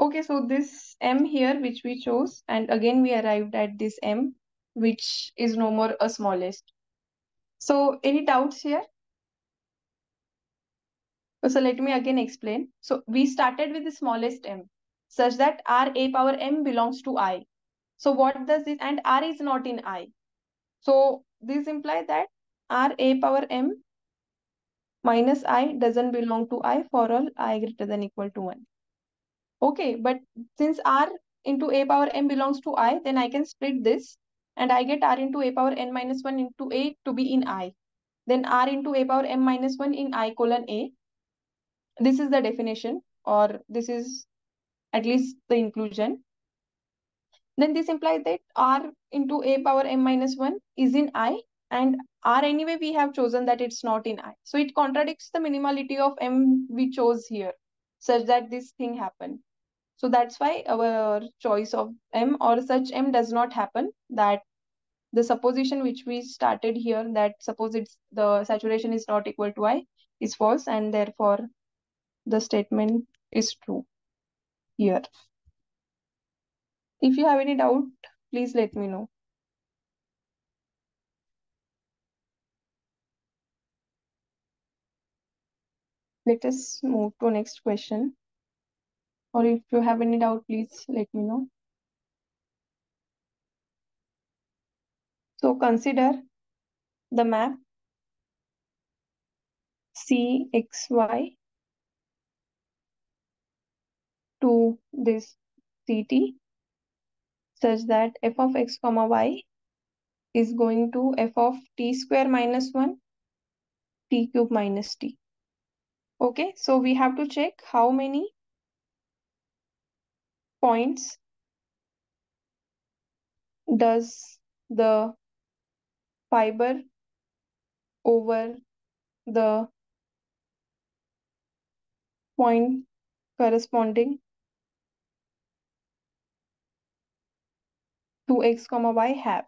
Okay, so this M here, which we chose, and again we arrived at this M, which is no more a smallest. So, any doubts here? So, let me again explain. So, we started with the smallest M, such that R A power M belongs to I. So, what does this, and R is not in I. So, this implies that R A power M minus I doesn't belong to I for all I greater than equal to 1. Okay, but since R into A power M belongs to I, then I can split this and I get R into A power N minus 1 into A to be in I. Then R into A power M minus 1 in I colon A. This is the definition, or this is at least the inclusion. Then this implies that R into A power M minus 1 is in I, and R anyway we have chosen that it's not in I. So it contradicts the minimality of M we chose here, such that this thing happened. So that's why our choice of M or such M does not happen. That the supposition which we started here, that suppose it's the saturation is not equal to I, is false, and therefore the statement is true here. If you have any doubt, please let me know. Let us move to next question. Or if you have any doubt, please let me know. So consider the map CXY to this CT such that f of x comma y is going to f of t square minus 1 t cube minus t. Okay, so we have to check how many points does the fiber over the point corresponding to x comma y have.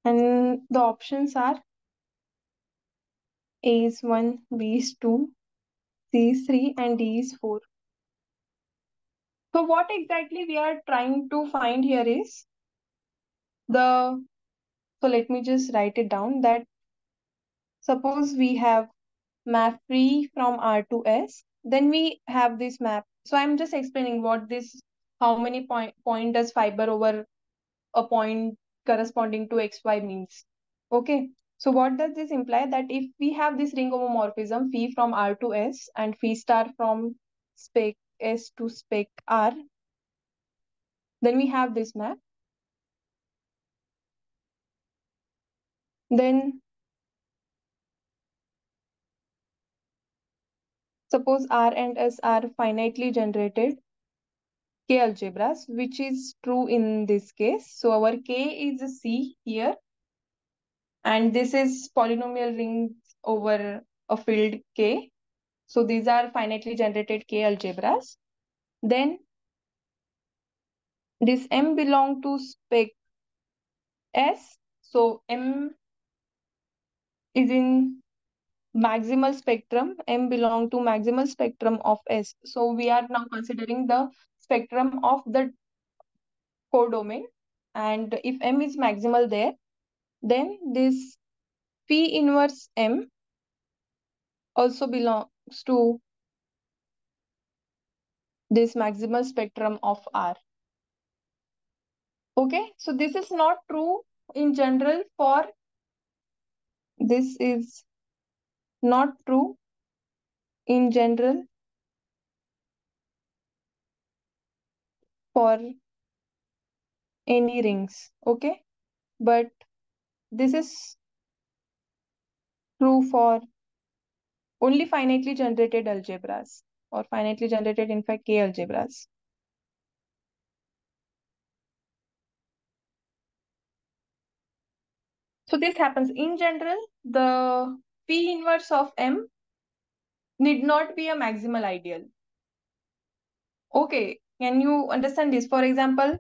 And the options are A is 1, B is 2, C is 3, and D is 4. So what exactly we are trying to find here is the, so let me just write it down, that suppose we have map free from R to S, then we have this map. So I'm just explaining what this, how many point does fiber over a point corresponding to XY means. Okay. So what does this imply? That if we have this ring homomorphism phi from R to S and phi star from spec S to spec R, then we have this map. Then suppose R and S are finitely generated K algebras, which is true in this case. So our K is a C here, and this is polynomial rings over a field K. So these are finitely generated K algebras. Then this M belong to spec S. So M is in maximal spectrum. M belong to maximal spectrum of S. So we are now considering the spectrum of the codomain. And if M is maximal there, then this phi inverse M also belongs to this maximal spectrum of R. Okay, so this is not true in general for, this is not true in general for any rings. Okay, but this is true for only finitely generated algebras, or finitely generated, in fact, K algebras. So this happens in general. The P inverse of M need not be a maximal ideal. Okay, can you understand this? For example,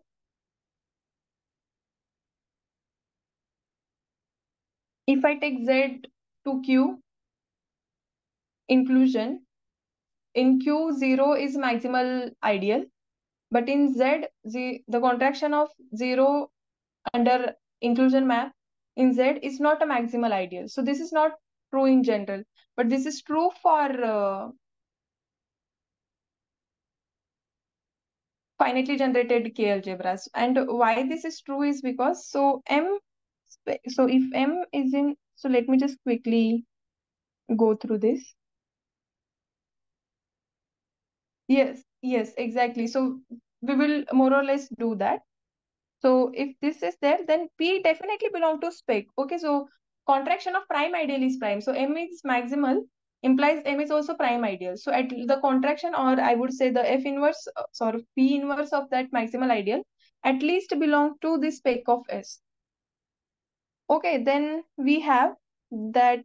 if I take Z to Q inclusion, in Q 0 is maximal ideal, but in the contraction of 0 under inclusion map in Z is not a maximal ideal. So this is not true in general, but this is true for finitely generated K algebras. And why this is true is because so if M is in, so let me just quickly go through this. Yes, exactly. So we will more or less do that. So if this is there, then P definitely belong to spec. Okay, so contraction of prime ideal is prime. So M is maximal implies M is also prime ideal. So at the contraction, or I would say the F inverse, sorry, P inverse of that maximal ideal at least belong to the spec of S. Okay, then we have that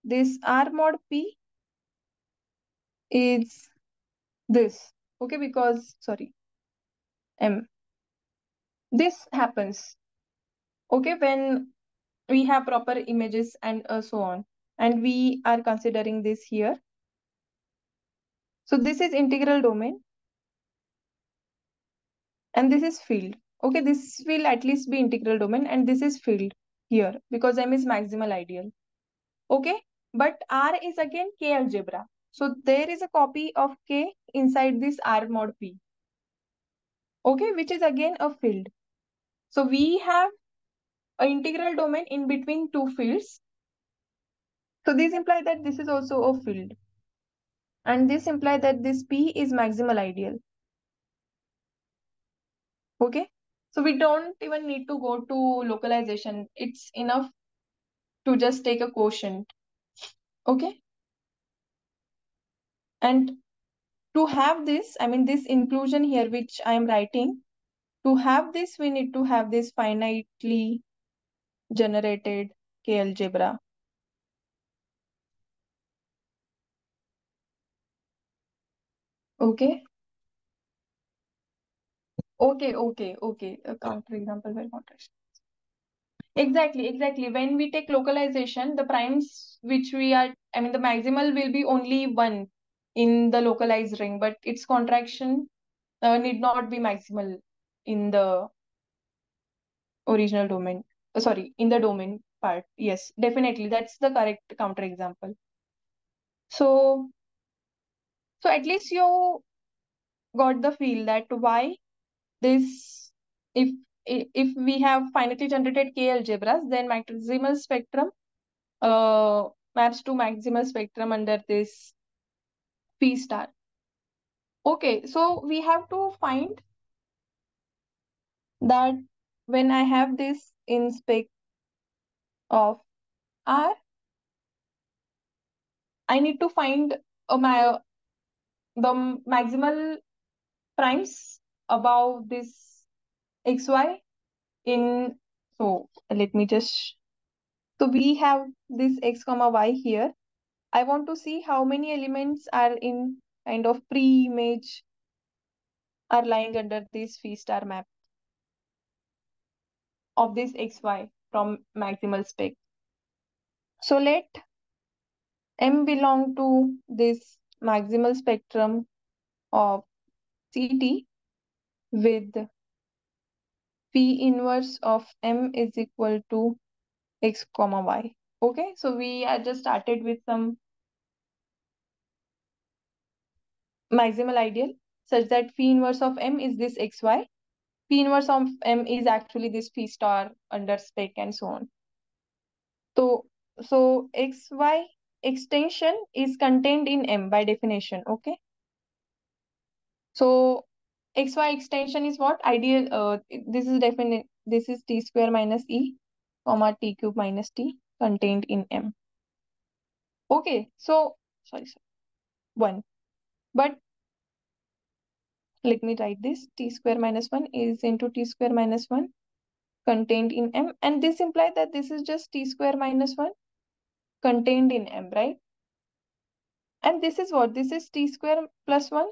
this R mod P is this. Okay, because, sorry, M. This happens, okay, when we have proper images and so on. And we are considering this here. So this is integral domain and this is field. Okay, this will at least be integral domain and this is field here because M is maximal ideal. Okay, but R is again K algebra. So there is a copy of K inside this R mod P. Okay, which is again a field. So we have an integral domain in between two fields. So this implies that this is also a field. And this implies that this P is maximal ideal. Okay. So we don't even need to go to localization. It's enough to just take a quotient. Okay. And to have this, I mean, this inclusion here, which I am writing, to have this, we need to have this finitely generated K algebra. Okay. Okay. A counter example where contrast. Exactly. When we take localization, the primes which we are, I mean, the maximal will be only one in the localized ring, but its contraction need not be maximal in the original domain. Sorry, in the domain part. Yes, definitely. That's the correct counterexample. So, so at least you got the feel that why this, if if we have finitely generated K algebras, then maximal spectrum maps to maximal spectrum under this P star. Okay, so we have to find that when I have this in spec of R, I need to find the maximal primes above this xy in, so let me just, so we have this x comma y here. I want to see how many elements are in kind of pre-image are lying under this phi star map of this xy from maximal spec. So let M belong to this maximal spectrum of CT with P inverse of M is equal to x comma y. Okay, so we are just started with some maximal ideal such that phi inverse of M is this xy. P inverse of M is actually this phi star under spec and so on. So xy extension is contained in M by definition. Okay. So xy extension is what? Ideal, this is definite, this is t square minus e, comma t cube minus t contained in M. Okay, so, sorry, 1. But let me write this, t square minus 1 is into t square minus 1 contained in M. And this implies that this is just t square minus 1 contained in M, right? And this is what? This is t square plus 1,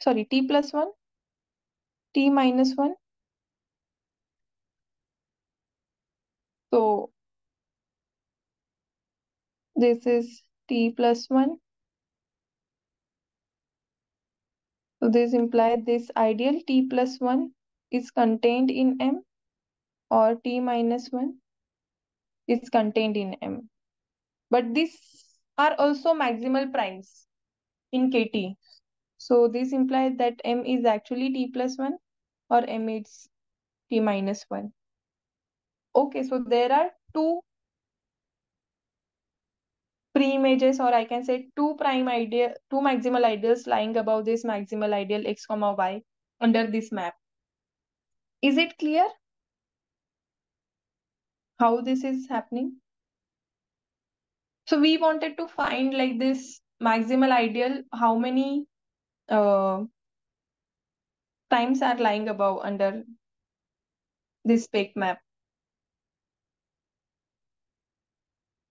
sorry, t plus 1, t minus 1. So this is t plus 1. So this implies this ideal t plus 1 is contained in M, or t minus 1 is contained in M. But these are also maximal primes in KT. So this implies that M is actually t plus 1 or M is t minus 1. Okay, so there are two pre-images, or I can say two maximal ideals lying above this maximal ideal x comma y under this map. Is it clear how this is happening? So we wanted to find like this maximal ideal, how many uh, times are lying above under this spec map.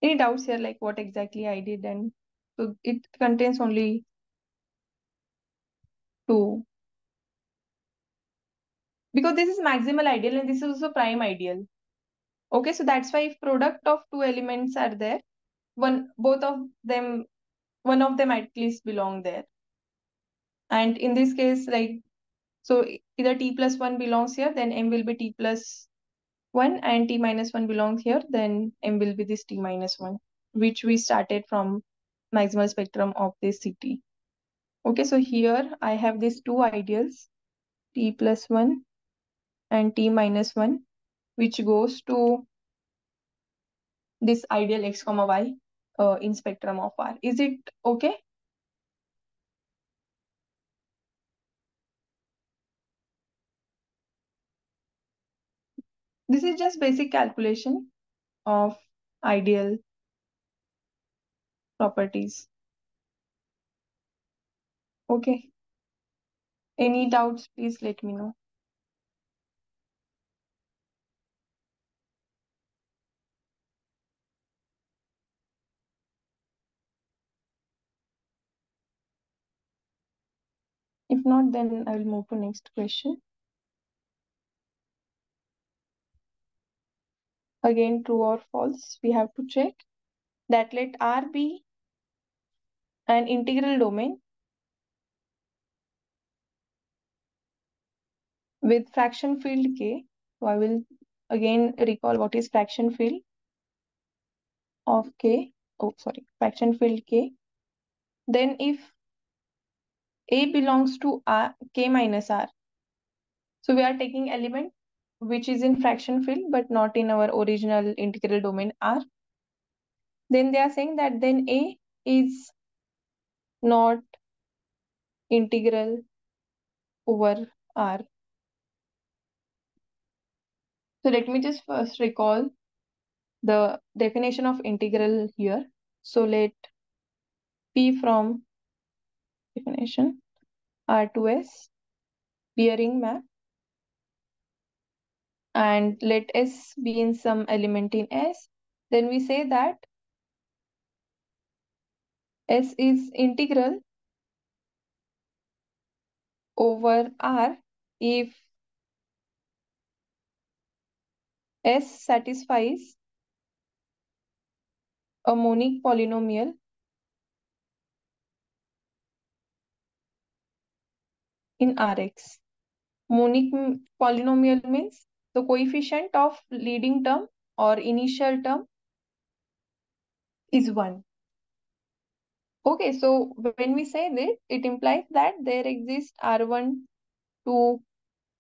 Any doubts here, like what exactly I did? And so it contains only two, because this is maximal ideal and this is also prime ideal. Okay, so that's why if product of two elements are there, one of them at least belong there. And in this case, like, so either t plus 1 belongs here, then M will be t plus 1, and t minus 1 belongs here, then M will be this t minus 1, which we started from maximal spectrum of this CT. Okay, so here I have these two ideals, t plus 1 and t minus 1, which goes to this ideal x comma y in spectrum of R. Is it okay? This is just basic calculation of ideal properties. Okay. Any doubts, please let me know. If not, then I will move to next question. Again, true or false, we have to check that let R be an integral domain with fraction field K. So I will again recall what is fraction field of K. Oh, sorry, fraction field K. Then if A belongs to R, K minus R. So we are taking element which is in fraction field but not in our original integral domain R. Then they are saying that then A is not integral over R. So let me just first recall the definition of integral here. So let P from definition R to S be a ring map, and let S be in some element in S. Then we say that S is integral over R if S satisfies a monic polynomial in Rx. Monic polynomial means the coefficient of leading term or initial term is 1. Okay, so when we say this, it implies that there exists R1 to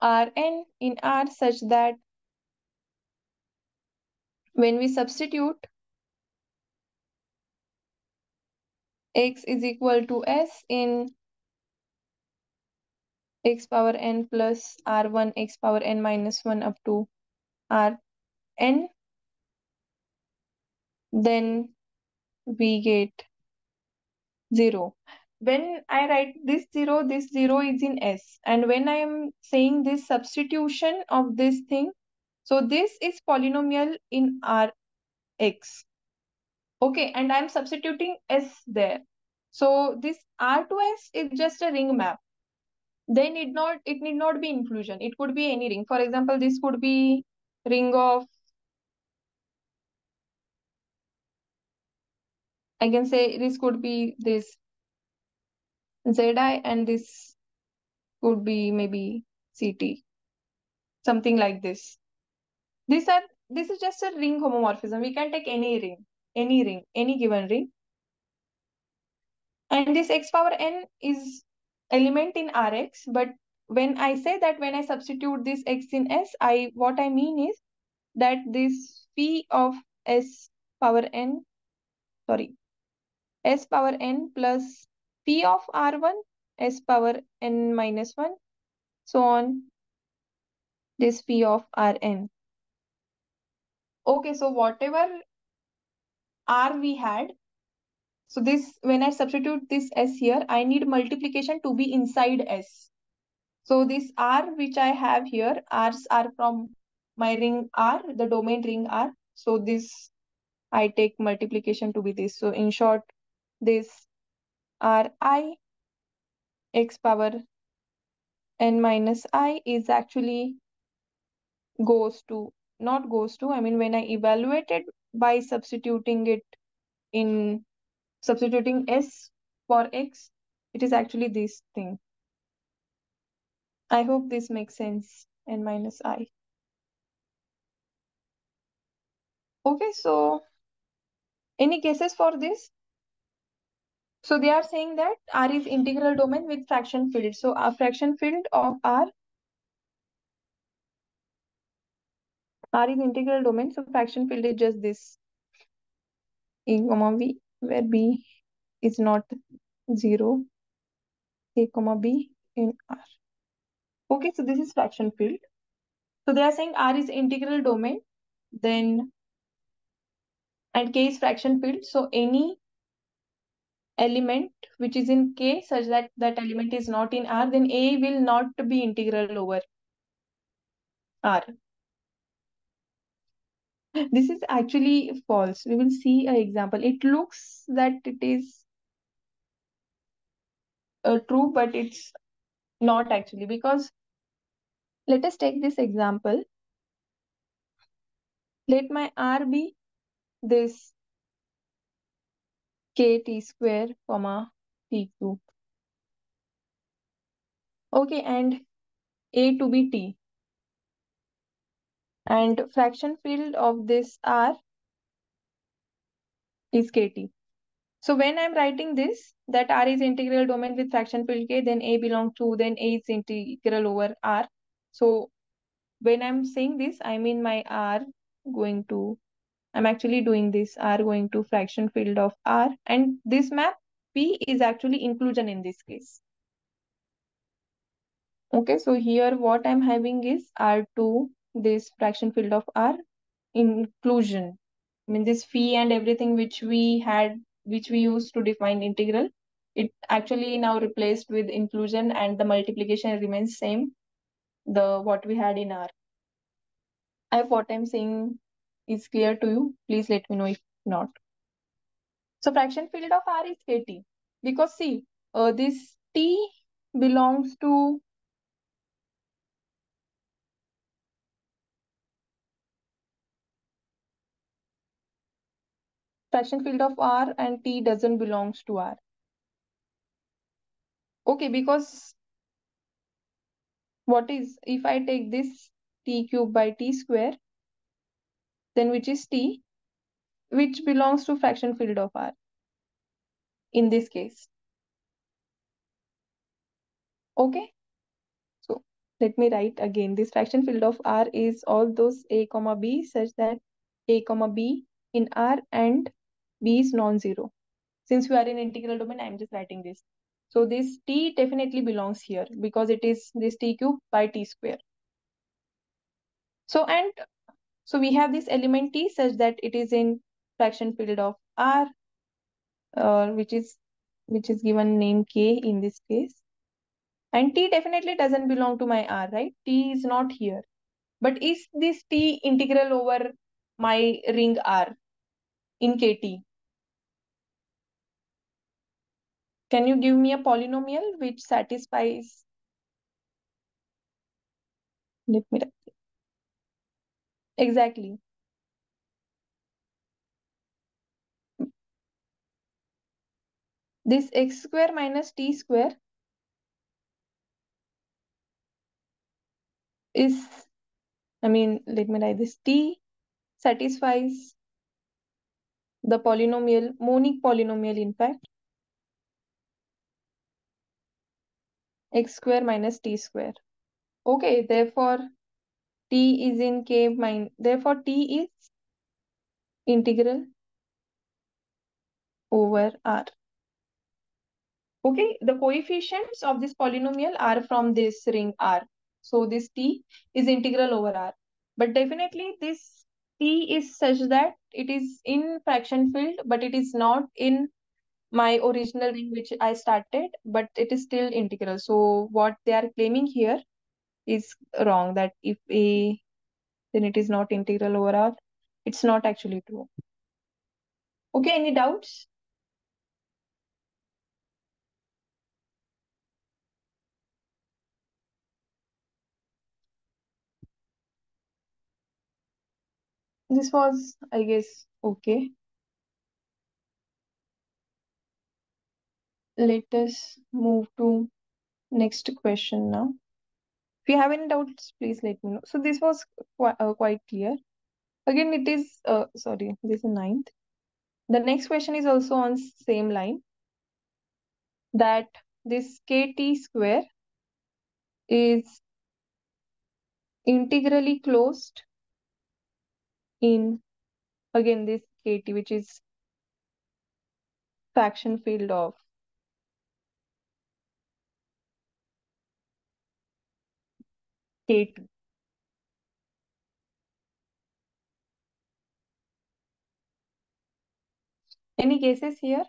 Rn in R such that when we substitute x is equal to s in x power n plus r1 x power n minus 1 up to rn, then we get 0. When I write this 0 is in S. And when I am saying this substitution of this thing, so this is polynomial in Rx. Okay, and I'm substituting S there. So this R to S is just a ring map. Then it need not be inclusion. It could be any ring. For example, this could be ring of, I can say this could be this Zi, and this could be maybe CT, something like this. This is just a ring homomorphism. We can take any ring, any given ring. And this x power n is element in Rx, but when I say that when I substitute this x in S, what I mean is that this phi of S power n, sorry, S power n plus phi of R1, S power n minus 1, so on, this phi of Rn. Okay, so whatever R we had, so this, when I substitute this S here, I need multiplication to be inside S. So this R which I have here, R's are from my ring R, the domain ring R. So this, I take multiplication to be this. So in short, this Ri x power n minus I is actually goes to, not goes to, I mean when I evaluate it by substituting it in, substituting S for X, it is actually this thing. I hope this makes sense. N minus I. Okay, so any guesses for this? So they are saying that R is integral domain with fraction field. So a fraction field of R is integral domain. So fraction field is just this A comma B, where B is not 0, A comma B in R. Okay, so this is fraction field. So they are saying R is integral domain, then, and K is fraction field. So any element which is in K such that that element is not in R, then A will not be integral over R. This is actually false. We will see an example. It looks that it is true, but it's not actually, because let us take this example. Let my R be this kt square comma t cube. Okay, and A to be t. And fraction field of this R is kt. So when I'm writing this, that R is integral domain with fraction field K, then A belongs to, then A is integral over R. So when I'm saying this, I mean my R going to, I'm actually doing this R going to fraction field of R, and this map P is actually inclusion in this case. Okay, so here what I'm having is R to this fraction field of R inclusion. I mean this phi and everything which we had, which we used to define integral, it actually now replaced with inclusion, and the multiplication remains same, the what we had in R. I hope what I'm saying is clear to you. Please let me know if not. So fraction field of R is kt, because see, this t belongs to, fraction field of R, and t doesn't belongs to R. Okay, because what is, if I take this t cube by t square, then which is t, which belongs to fraction field of R in this case. Okay, so let me write again. This fraction field of R is all those a comma b such that a comma b in R and b is non-zero. Since we are in integral domain, I'm just writing this. So this t definitely belongs here because it is this t cube by t square. So we have this element t such that it is in fraction field of R, which is given name k in this case. And t definitely doesn't belong to my R, right? T is not here. But is this t integral over my ring R in kt? Can you give me a polynomial which satisfies? Let me write. Exactly. This x square minus t square is, let me write this. T satisfies the polynomial, monic polynomial, in fact, x square minus t square. Okay, therefore t is in k minus, therefore t is integral over R. Okay, the coefficients of this polynomial are from this ring R. So this t is integral over R. But definitely this t is such that it is in fraction field, but it is not in my original ring which I started, but it is still integral. So what they are claiming here is wrong, that if A, then it is not integral over R. It's not actually true. Okay, any doubts? This was, I guess, okay. Let us move to next question now. If you have any doubts, please let me know. So this was quite clear. Again, it is, sorry, this is ninth. The next question is also on same line, that this kt square is integrally closed in, again, this kt, which is fraction field of kt. Any cases here?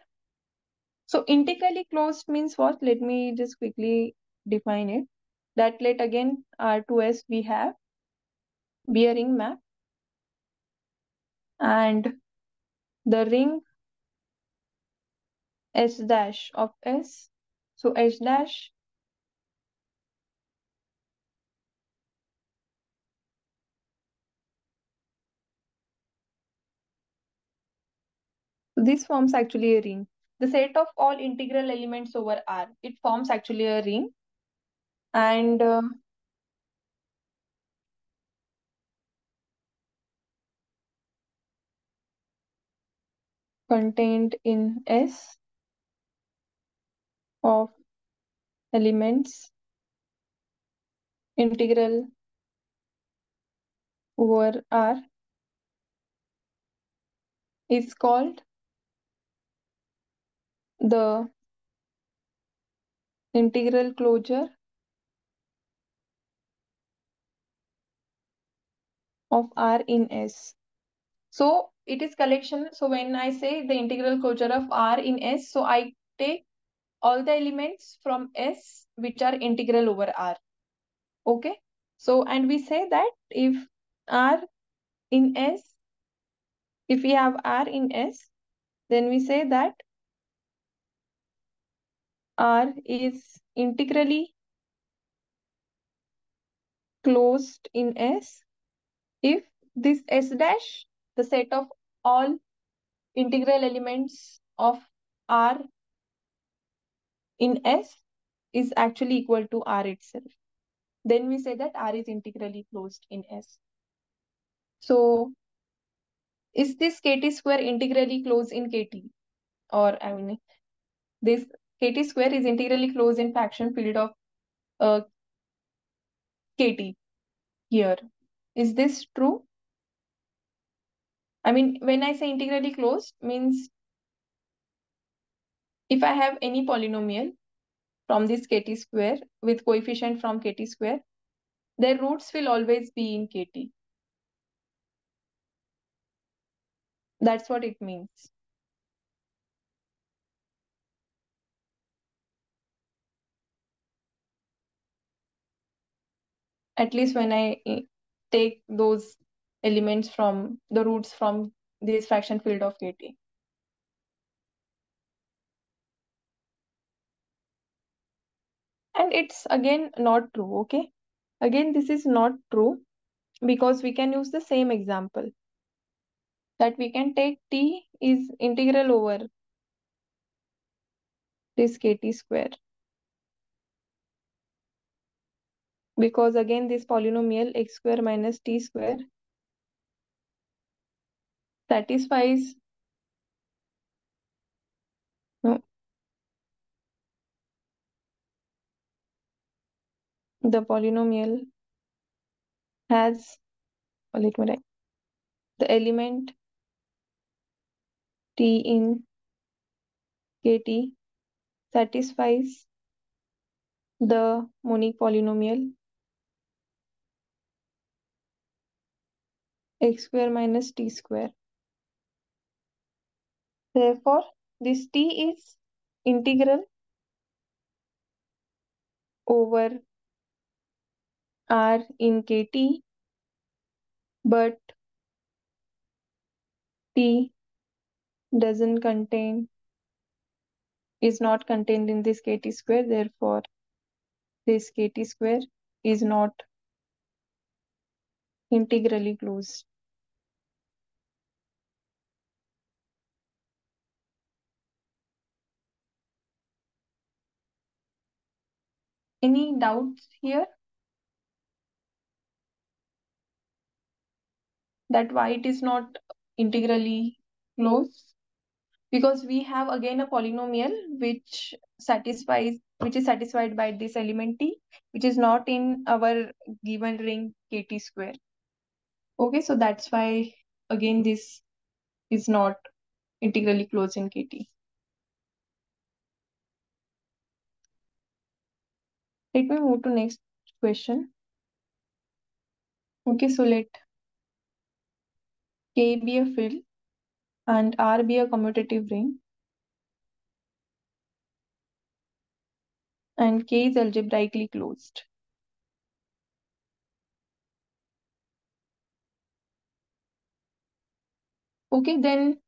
So integrally closed means what? Let me just quickly define it. That let again R2S we have be a ring map, and the ring S dash of S. So H dash, this forms actually a ring. The set of all integral elements over R, it forms actually a ring, and contained in S of elements integral over R is called the integral closure of R in S. So it is collection. So when I say the integral closure of R in S, so I take all the elements from S which are integral over R. Okay. So, and we say that if R in S, if we have R in S, then we say that R is integrally closed in S if this S dash, the set of all integral elements of R in S, is actually equal to R itself. Then we say that R is integrally closed in S. So is this kt square integrally closed in kt? Or this kt square is integrally closed in fraction field of kt here. Is this true? When I say integrally closed, means if I have any polynomial from this kt square with coefficient from kt square, their roots will always be in kt. That's what it means. At least when I take those elements from the roots from this fraction field of kt. And it's again not true, okay? Again, this is not true because we can use the same example that we can take t is integral over this kt square, because again this polynomial x square minus t square satisfies no, the polynomial has, let me write, the element t in kt satisfies the monic polynomial x square minus t square. Therefore, this t is integral over r in kt, but t doesn't contain, is not contained in this kt square. Therefore, this kt square is not integrally closed. Any doubts here that why it is not integrally closed? Because we have again a polynomial which satisfies, which is satisfied by this element t, which is not in our given ring kt square. Okay, so that's why again this is not integrally closed in kt. Let me move to next question. Okay, so let K be a field and R be a commutative ring, and K is algebraically closed. Okay, then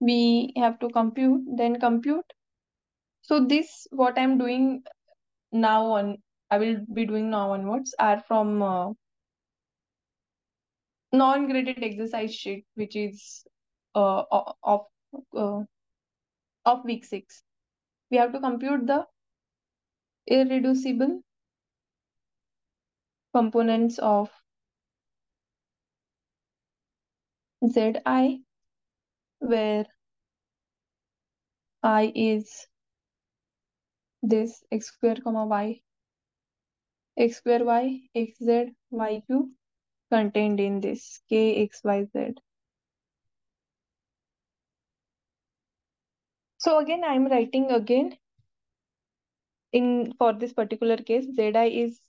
we have to compute, then compute. So this, what I'm doing now on, I will be doing now onwards, are from non-graded exercise sheet, which is uh, of week 6. We have to compute the irreducible components of Zi, where I is this x square comma y, x square y, x z, y cube contained in this k x y z. So again, I'm writing again in for this particular case, Zi is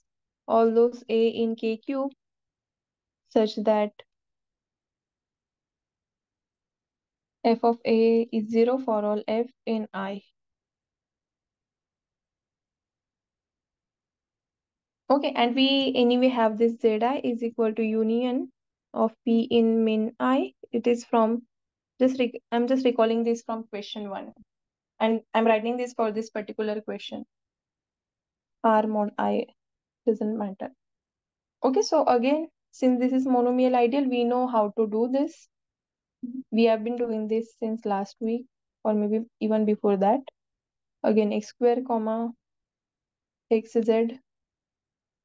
all those a in k cube such that f of a is 0 for all f in I. Okay, and we anyway have this Zi is equal to union of p in min I. It is from I'm just recalling this from question 1, and I'm writing this for this particular question. R mod I doesn't matter. Okay, so again, since this is monomial ideal, we know how to do this. We have been doing this since last week or maybe even before that. Again, x square comma xz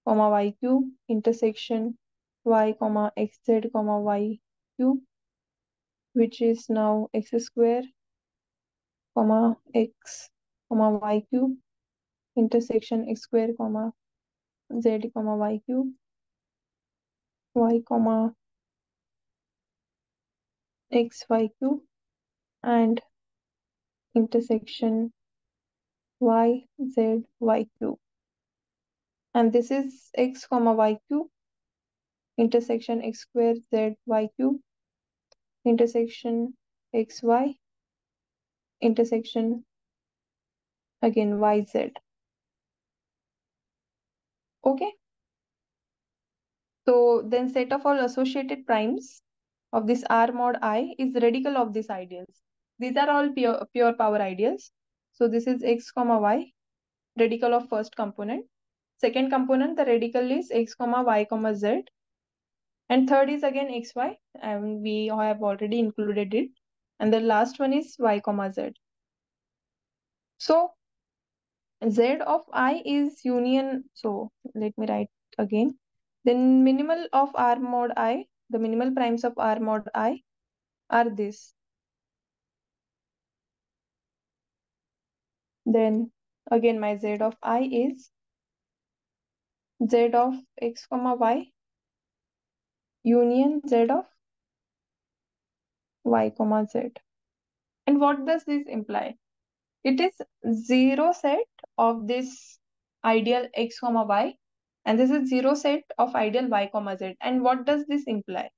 comma y cube intersection y comma xz comma y cube, which is now x square comma x comma y cube intersection x square comma z comma y cube y comma xy cube, and intersection y, z, y cube. And this is x comma y cube intersection x square z y cube intersection x y intersection again y z. Okay. So then set of all associated primes of this R mod I is radical of these ideals. These are all pure power ideals. So this is x comma y, radical of first component. Second component, the radical is x comma y comma z. And third is again xy, and we have already included it. And the last one is y comma z. So z of I is union. So let me write again. Then minimal of R mod I, the minimal primes of R mod I are this. Then again my z of I is z of x comma y union z of y comma z. And what does this imply? It is zero set of this ideal x comma y, and this is zero set of ideal y comma z. And what does this imply?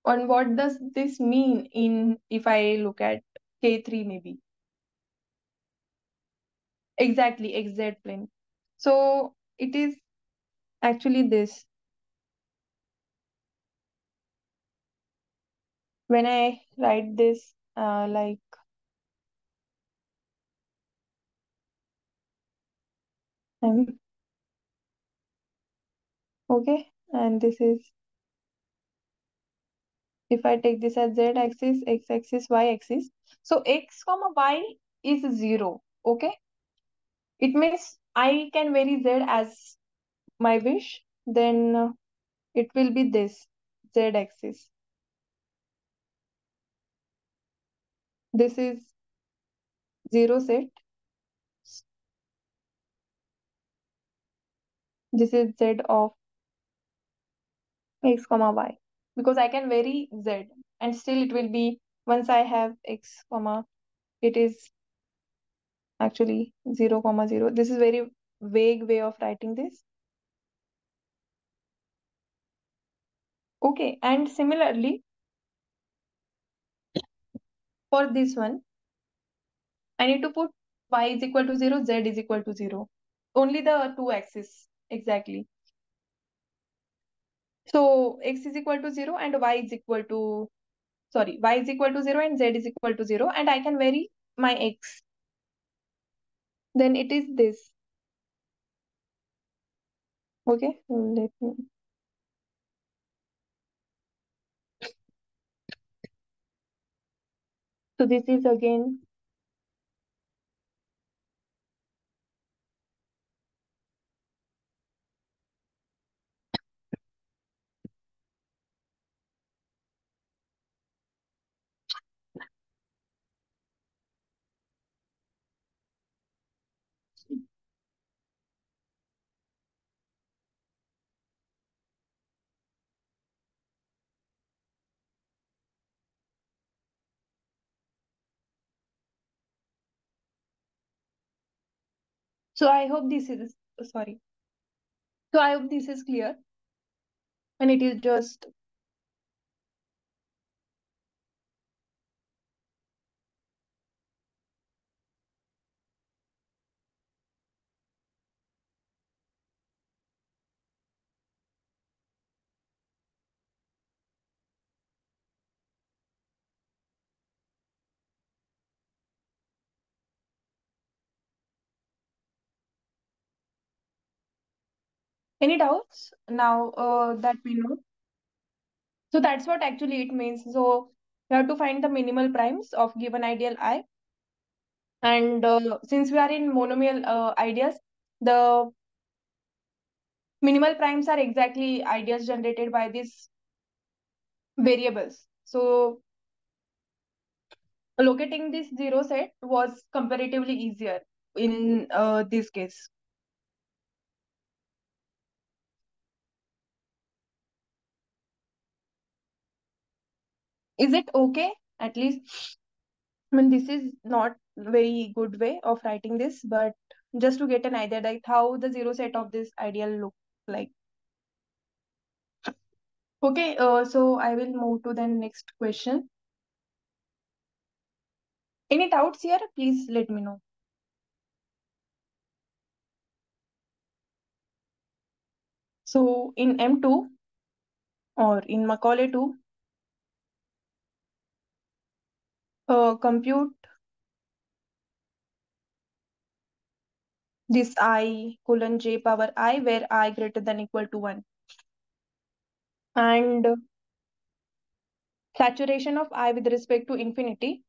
And what does this mean in if I look at K3 maybe? Exactly, XZ plane. So it is actually this. When I write this like okay, and this is if I take this as Z axis, X axis, Y axis. So X comma Y is 0. Okay. It means I can vary Z as my wish. Then it will be this Z axis. This is 0 set. This is Z of X comma Y. Because I can vary Z and still it will be once I have X comma, it is actually 0 comma 0. This is very vague way of writing this. Okay, and similarly for this one, I need to put y is equal to 0, z is equal to 0. Only the two axes, exactly. So x is equal to 0 and y is equal to, sorry, y is equal to 0 and z is equal to 0, and I can vary my x. Then it is this. Okay, let me. So this is again. So I hope this is, sorry. So I hope this is clear. And it is just any doubts now that we know. So that's what actually it means. So we have to find the minimal primes of given ideal I. And since we are in monomial ideas, the minimal primes are exactly ideas generated by these variables. So locating this zero set was comparatively easier in this case. Is it okay? At least I mean, this is not very good way of writing this, but just to get an idea like how the zero set of this ideal look like. Okay, so I will move to the next question. Any doubts here? Please let me know. So in M2 or in Macaulay 2, compute this I colon j power I where I greater than equal to 1. And saturation of I with respect to infinity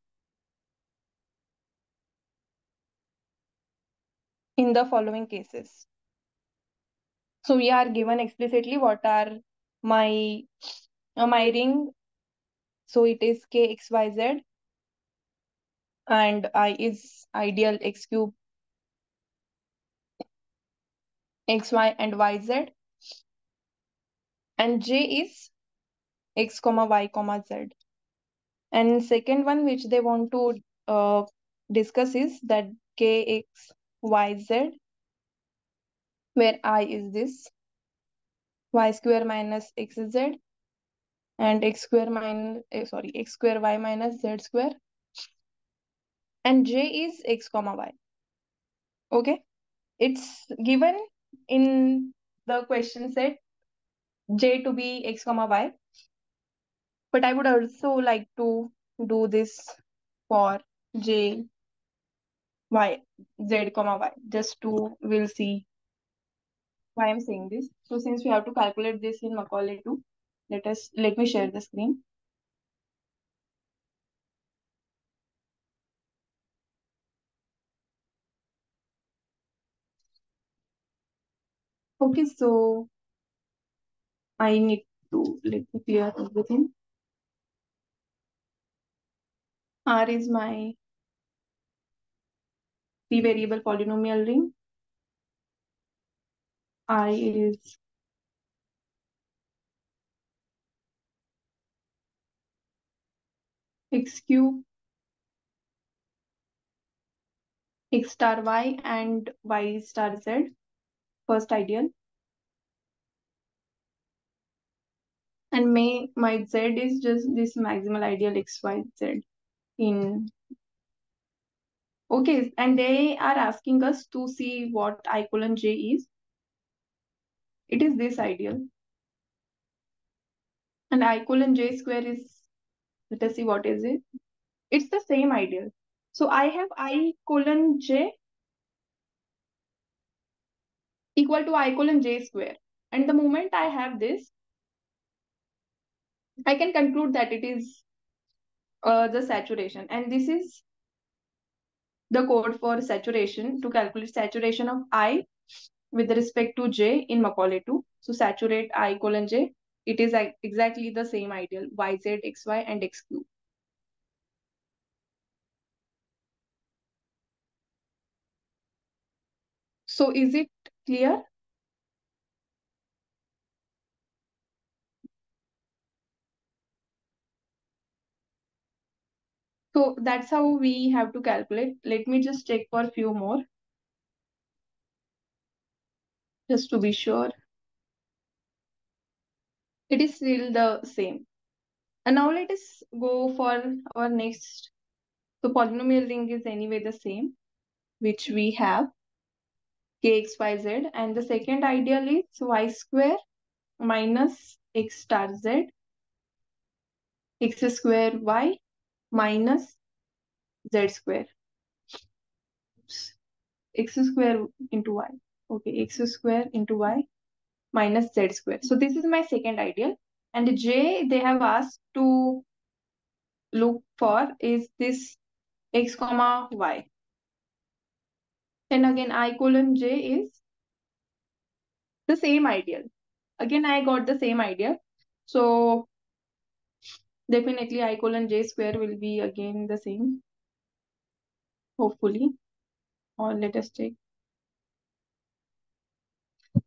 in the following cases. So we are given explicitly what are my ring. So it is k x y z and I is ideal x cube x y and y z, and j is x comma y comma z. And second one which they want to discuss is that kx yz where I is this y square minus xz and x square minus x square y minus z square, and j is x comma y. Okay, it's given in the question set j to be x comma y, but I would also like to do this for j y z comma y just to we'll see why I'm saying this. So since we have to calculate this in Macaulay too, let me share the screen. Okay, so I need to let me clear everything. R is my three variable polynomial ring. I is x cube, x star y and y star z, first ideal. And my z is just this maximal ideal x, y, z in. Okay, and they are asking us to see what I colon j is. It is this ideal. And I colon j square is, let us see what is it. It's the same ideal. So I have I colon j equal to I colon j square. And the moment I have this, I can conclude that it is the saturation. And this is the code for saturation to calculate saturation of I with respect to j in Macaulay 2. So saturate I colon j. It is exactly the same ideal, yz, xy, and x cube. So is it clear? So that's how we have to calculate. Let me just check for a few more, just to be sure. It is still the same. And now let us go for our next. So polynomial ring is anyway the same, which we have kx, y, z. And the second ideal is y square minus x star z, x square y minus z square. Oops. X square into y. Okay, x square into y minus z square. So this is my second ideal. And j they have asked to look for is this x comma y. Then again I colon j is the same ideal. Again I got the same idea. So definitely I colon j square will be again the same, hopefully. Or let us check.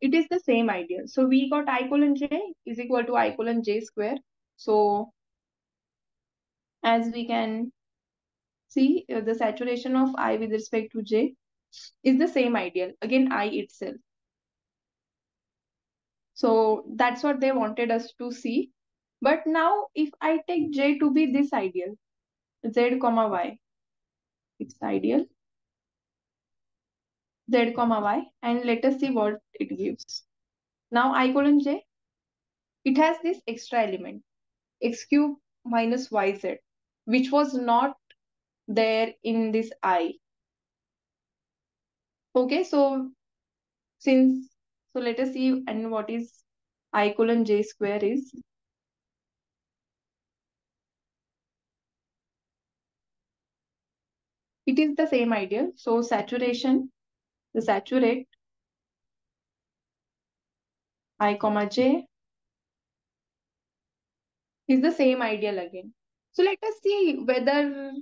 It is the same ideal. So we got I colon j is equal to I colon j square. So as we can see the saturation of I with respect to J is the same ideal, again I itself. So that's what they wanted us to see. But now if I take J to be this ideal, Z comma Y, it's ideal, Z comma Y, and let us see what it gives. Now I colon J, it has this extra element, x cube minus yz, which was not there in this I. Okay, so since, so let us see, and what is I colon J square is. It is the same ideal. So saturation, the saturate I comma J is the same ideal again. So let us see whether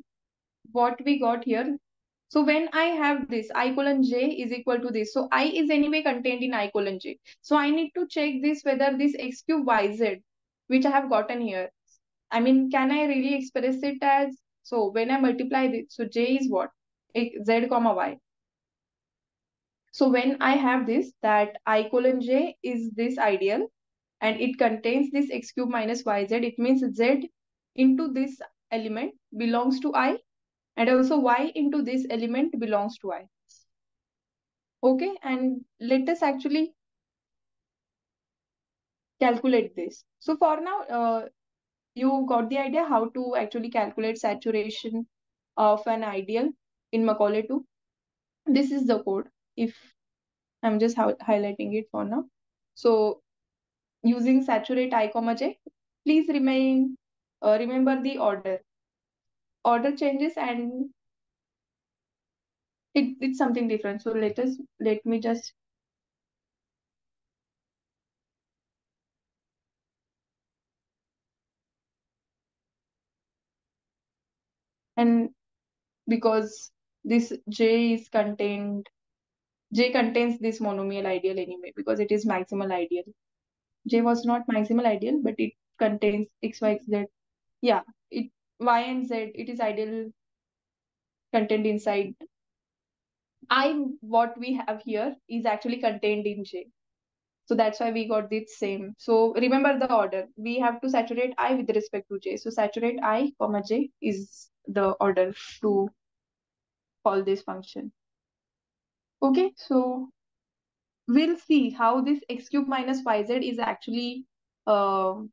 what we got here. So when I have this I colon J is equal to this, so I is anyway contained in I colon J. So I need to check this whether this x cube yz, which I have gotten here, I mean, can I really express it as, so when I multiply this, so J is what? Z comma Y. So when I have this, that I colon J is this ideal and it contains this x cube minus yz, it means Z into this element belongs to I, and also Y into this element belongs to I. Okay, and let us actually calculate this. So for now, you got the idea how to actually calculate saturation of an ideal in Macaulay 2. This is the code. If I'm just highlighting it for now. So using saturate I comma J, please remember the order. Order changes and it's something different. So let me just, and because this J contains this monomial ideal anyway because it is maximal ideal. J was not maximal ideal, but it contains x, y, z. Yeah, it y and z, it is ideal contained inside I. What we have here is actually contained in J. So that's why we got this same. So remember the order. We have to saturate I with respect to J. So saturate I comma J is the order to call this function. Okay, so we'll see how this x cube minus yz is actually, can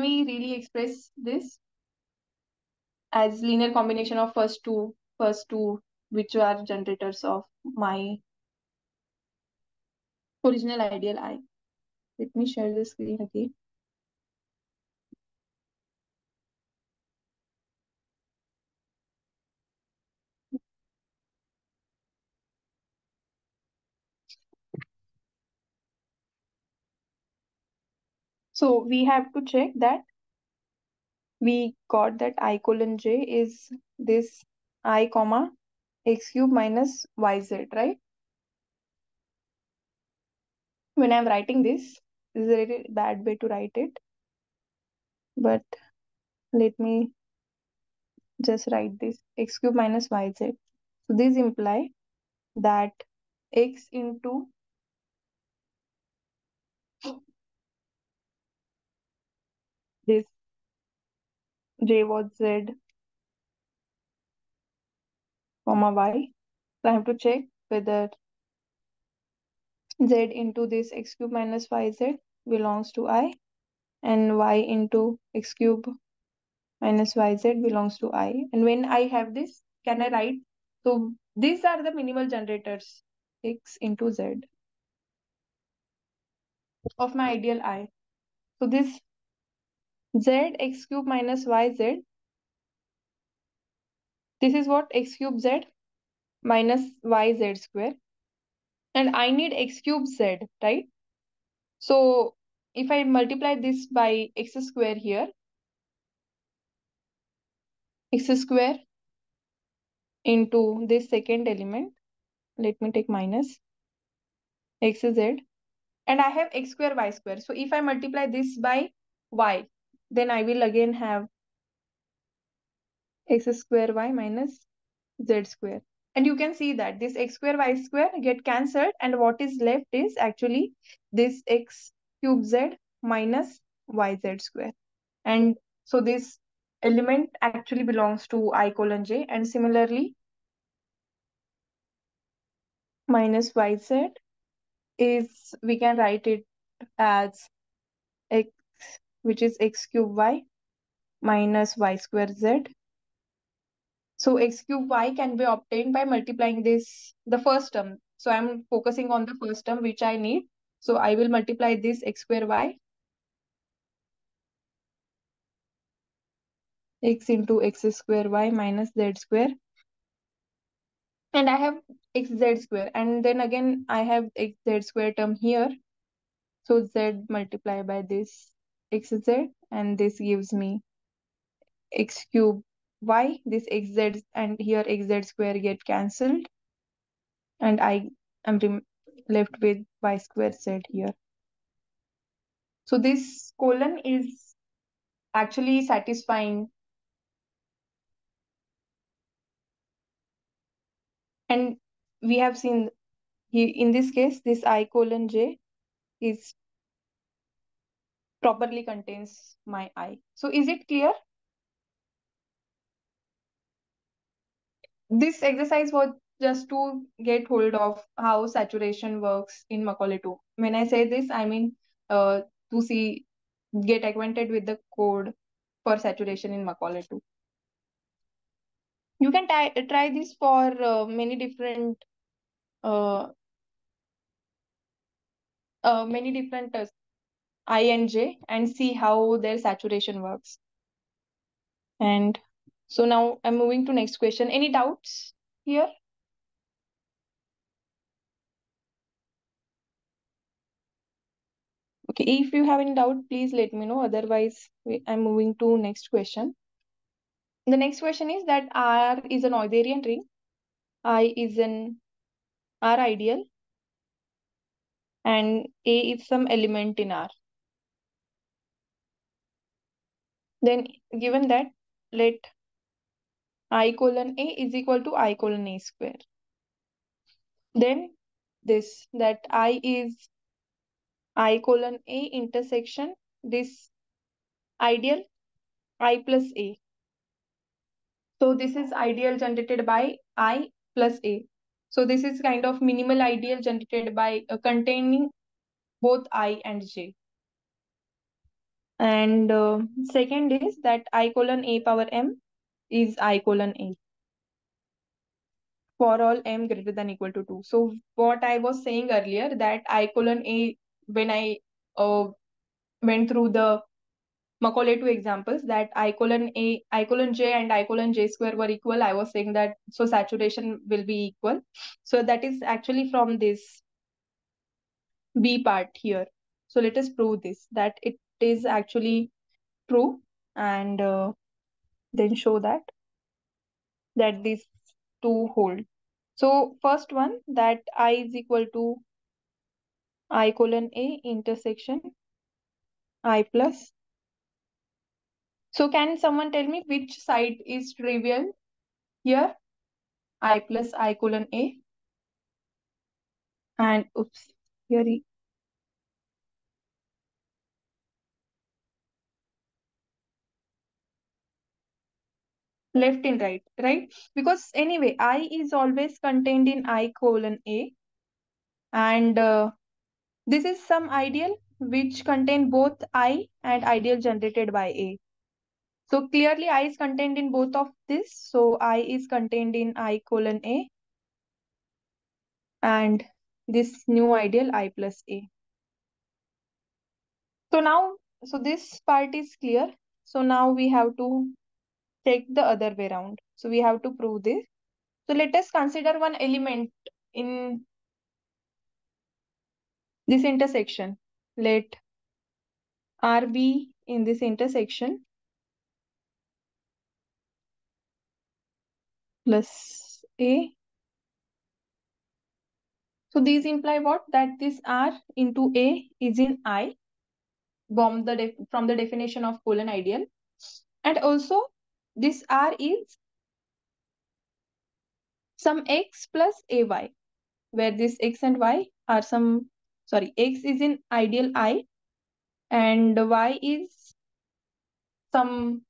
we really express this as linear combination of first two which are generators of my original ideal I. Let me share the screen again. So we have to check that we got that I colon J is this I comma x cube minus yz, right? When I'm writing this is a very bad way to write it, but let me just write this x cube minus yz. So these imply that x into this J was Z comma Y. So I have to check whether Z into this x cube minus yz belongs to I and Y into x cube minus yz belongs to I. And when I have this, can I write? So these are the minimal generators x into Z of my ideal I. So this Z x cube minus yz, this is what x cube Z minus yz square. And I need x cube Z, right? So if I multiply this by x square here, x square into this second element, let me take minus xz, and I have x square y square. So if I multiply this by y, then I will again have x square y minus z square. And you can see that this x square y square get cancelled, and what is left is actually this x cube z minus yz square. And so this element actually belongs to I colon j, and similarly minus yz is, we can write it as x, which is x cube y minus y square z. So x cube y can be obtained by multiplying this, the first term. So I'm focusing on the first term which I need. So I will multiply this x square y, x into x square y minus z square. And I have xz square. And then again I have xz square term here. So z multiply by this xz, and this gives me x cube y, this xz and here xz square get cancelled, and I am left with y square z here. So this colon is actually satisfying, and we have seen in this case this I colon j is properly contains my I. So is it clear? This exercise was just to get hold of how saturation works in Macaulay 2. When I say this, I mean to see, get acquainted with the code for saturation in Macaulay 2. You can try this for many different uh, I and j, and see how their saturation works. And so now I'm moving to next question. Any doubts here? Okay, if you have any doubt, please let me know. Otherwise, I'm moving to next question. The next question is that R is an Eulerian ring, I is an R ideal, and A is some element in R. Then given that, let I colon A is equal to I colon A square. Then this, that I is I colon A intersection this ideal I plus A. So this is ideal generated by I plus A. So this is kind of minimal ideal generated by containing both I and J. And second is that I colon A power M is I colon A for all M greater than equal to 2. So what I was saying earlier, that I colon A, when I uh, went through the Macaulay 2 examples, that I colon A, I colon J and I colon J square were equal, I was saying that so saturation will be equal. So that is actually from this B part here. So let us prove this, that it is actually true, and then show that these two hold. So first one, that I is equal to I colon A intersection I plus. So can someone tell me which side is trivial here? I plus I colon A, and oops, here left and right, right? Because anyway, I is always contained in I colon A, and this is some ideal which contain both I and ideal generated by A. So clearly I is contained in both of this. So I is contained in I colon A, and this new ideal I plus A. So now, so this part is clear. So now we have to take the other way around. So we have to prove this. So let us consider one element in this intersection. Let R be in this intersection plus A. So these imply what? That this R into A is in I, from the definition of colon ideal. And also this R is some x plus ay, where this x and y are some, sorry, x is in ideal I and y is some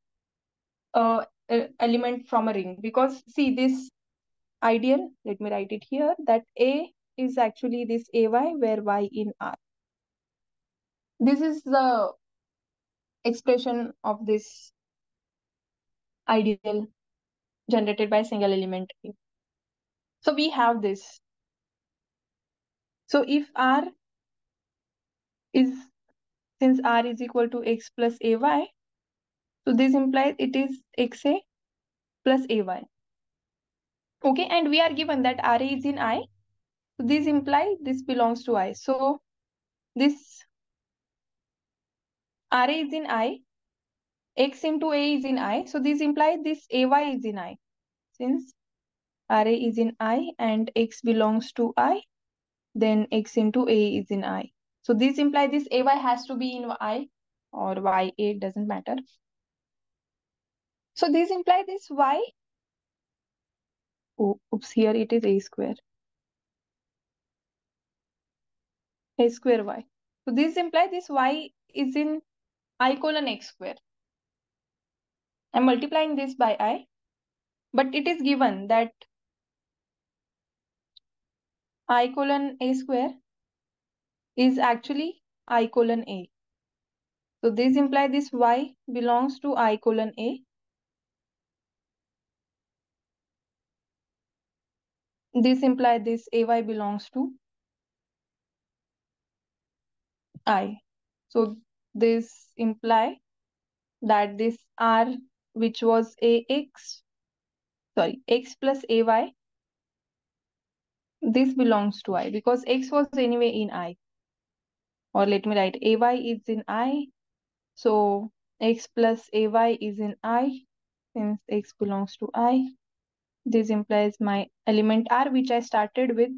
element from a ring. Because see this ideal, let me write it here, that A is actually this ay where y in R. This is the expression of this ideal generated by single element A. So we have this. So if R is, since R is equal to x plus ay, so this implies it is xa plus ay. Okay, and we are given that Ra is in I. So this implies this belongs to I. So this Ra is in I, x into A is in I. So this implies this ay is in I. Since Ra is in I and x belongs to I, then x into A is in I. So this implies this ay has to be in I or ya, doesn't matter. So this implies this y, oh, oops, here it is a square y. So this implies this y is in I colon x square. I'm multiplying this by I, but it is given that I colon a square is actually I colon a. So this implies this y belongs to I colon a. This implies this ay belongs to I. So this imply that this R, which was x plus ay, this belongs to I because x was anyway in I. Or let me write ay is in I. So x plus ay is in I. Since x belongs to I, this implies my element R, which I started with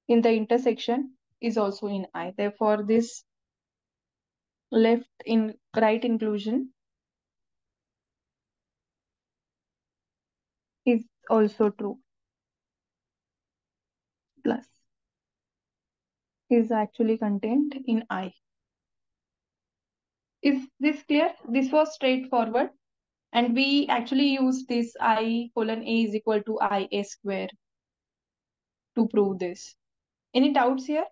in the intersection, is also in I. Therefore, this right inclusion is also true. Plus is actually contained in I. Is this clear? This was straightforward. And we actually use this I colon A is equal to IA square to prove this. Any doubts here?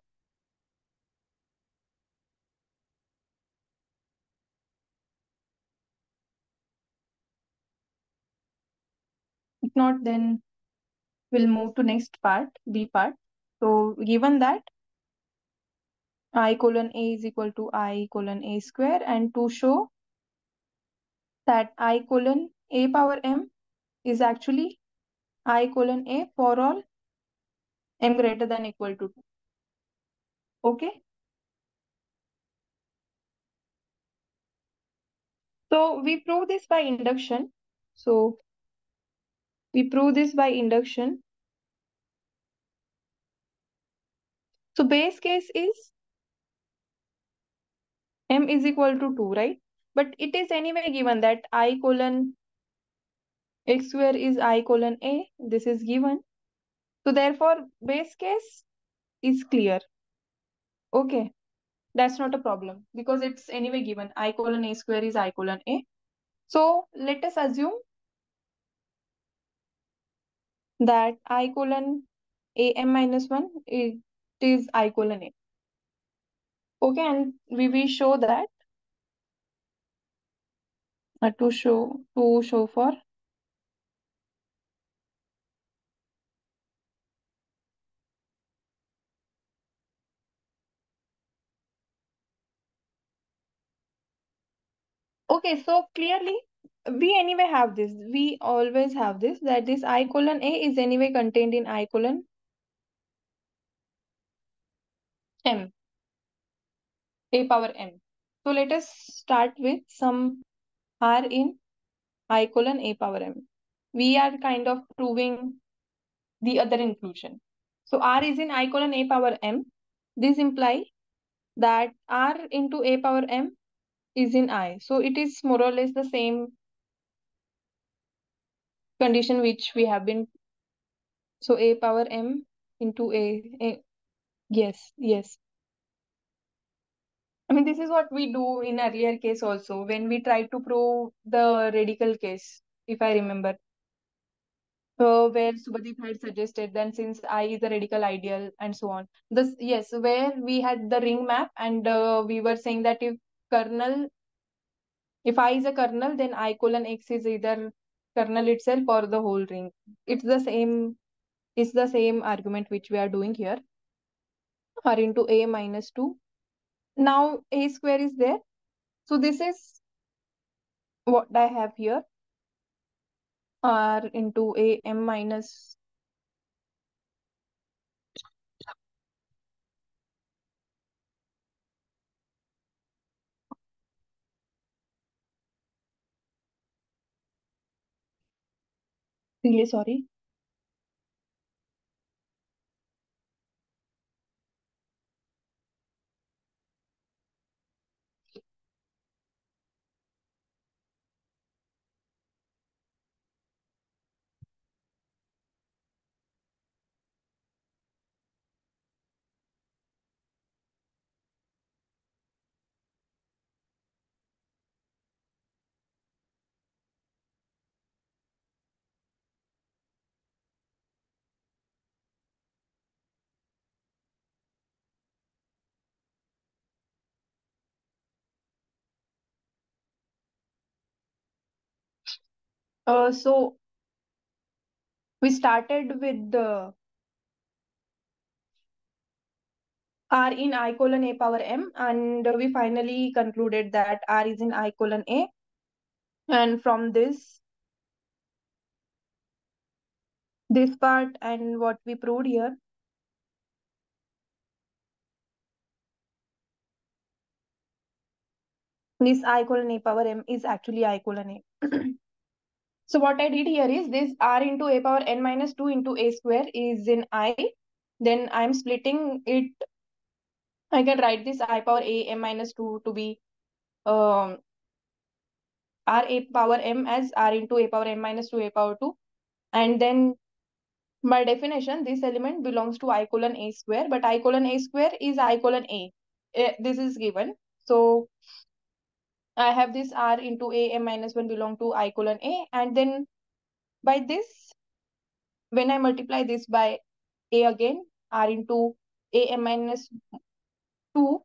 If not, then we'll move to next part, B part. So given that I colon A is equal to I colon A square, and to show that I colon A power M is actually I colon A for all M greater than equal to 2. Okay. So we prove this by induction. So we prove this by induction. So base case is M is equal to 2, right? But it is anyway given that I colon x square is I colon A. This is given. So therefore, base case is clear. Okay. That's not a problem because it's anyway given. I colon A square is I colon A. So let us assume that I colon AM minus 1, it is I colon A. Okay, and we will show that to show for okay, so clearly we anyway have this. We always have this, that this I colon A is anyway contained in I colon M, A power M. So let us start with some R in I colon A power M. We are kind of proving the other inclusion. So R is in I colon A power M. This implies that R into A power M is in I. So it is more or less the same condition which we have been, so a power m into a. Yes, yes. I mean, this is what we do in earlier case also when we try to prove the radical case, if I remember, where Subhadeep had suggested then since I is a radical ideal and so on. This, yes, where we had the ring map and we were saying that if I is a kernel, then I colon x is either kernel itself or the whole ring. It's the same. It's the same argument which we are doing here. R into a minus 2. Now a square is there. So this is what I have here. R into a m minus. Really sorry. So we started with the R in I colon a power m, and we finally concluded that R is in I colon a. And from this part and what we proved here, this I colon a power m is actually I colon a. So what I did here is this R into a power n minus 2 into a square is in I. Then I'm splitting it. I can write this I power a m minus 2 to be um, R a power m as R into a power m minus 2 a power 2. And then by definition, this element belongs to I colon a square, but I colon a square is I colon a. This is given. So I have this R into a m minus 1 belong to I colon a. And then by this, when I multiply this by a again, R into a m minus 2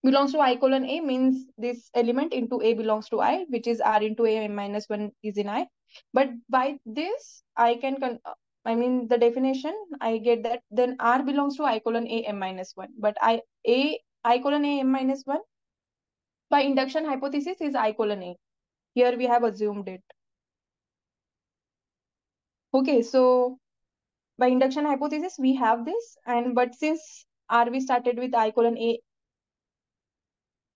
belongs to I colon a means this element into a belongs to I, which is R into a m minus 1 is in I. But by this, I can, I mean, the definition, I get that then R belongs to I colon a m minus 1. But I colon a m minus 1 by induction hypothesis is I colon a. Here we have assumed it. Okay, so by induction hypothesis, we have this. And but since R we started with I colon a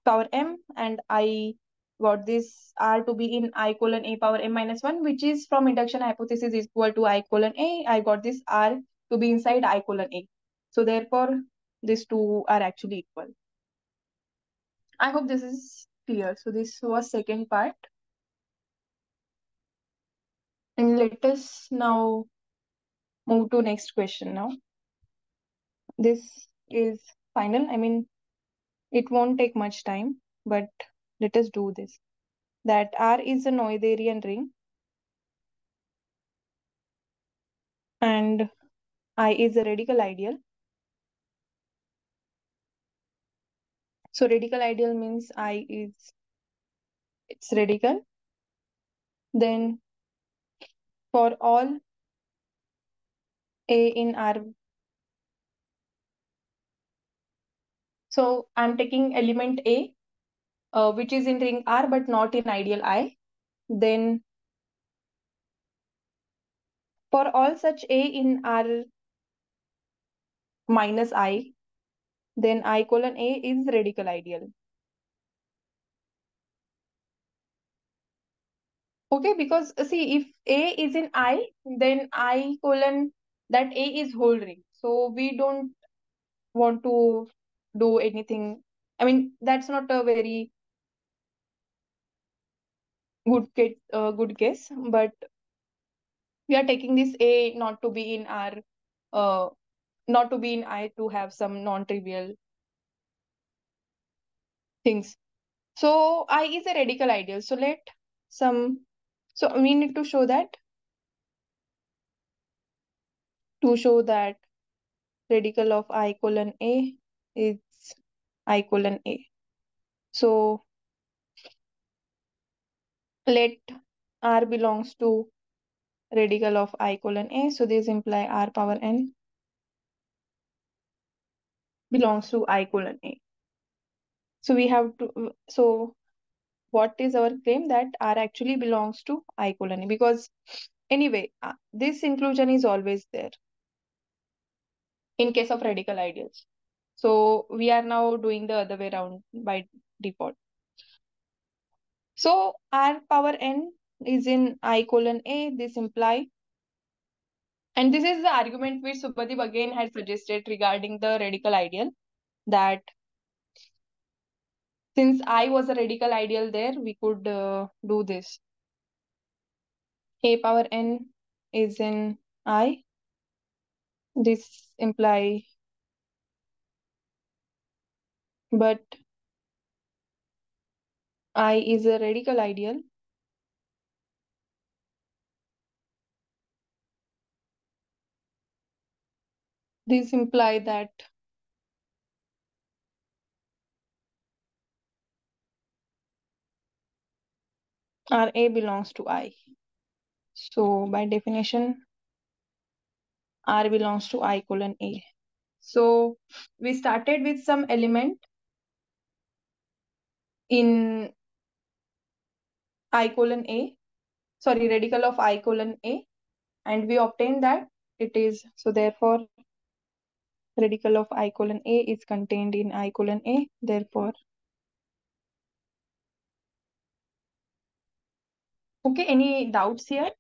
power m, and I got this R to be in I colon a power m minus 1, which is from induction hypothesis is equal to I colon a. I got this R to be inside I colon a. So therefore, these two are actually equal. I hope this is clear. So this was second part. And let us now move to next question now. This is final. I mean, it won't take much time, but let us do this. That R is a Noetherian ring and I is a radical ideal. So radical ideal means I is, it's radical. Then for all A in R, so I'm taking element A, which is in ring R but not in ideal I. Then for all such A in R minus I, then I colon A is radical ideal. Okay, because see, if A is in I, then I colon that A is whole ring. So we don't want to do anything. I mean, that's not a very good case, but We are taking this A not to be in R, not to be in I, to have some non-trivial things. So I is a radical ideal. So we need to show that radical of I colon A is I colon A. So let R belongs to radical of I colon A. So this imply R power n belongs to I colon A. So we have to, so what is our claim? That R actually belongs to I colon A, because anyway, this inclusion is always there in case of radical ideals. So we are now doing the other way around by default. So R power n is in I colon A. This imply, and this is the argument which Subhadeep again had suggested regarding the radical ideal, that since I was a radical ideal there, we could do this. A power n is in I. This imply, but I is a radical ideal. This imply that Ra belongs to I. So by definition, R belongs to I colon A. So we started with some element in I colon A, sorry, radical of I colon A, and we obtained that it is, so therefore radical of I colon A is contained in I colon A, therefore. Okay, any doubts here?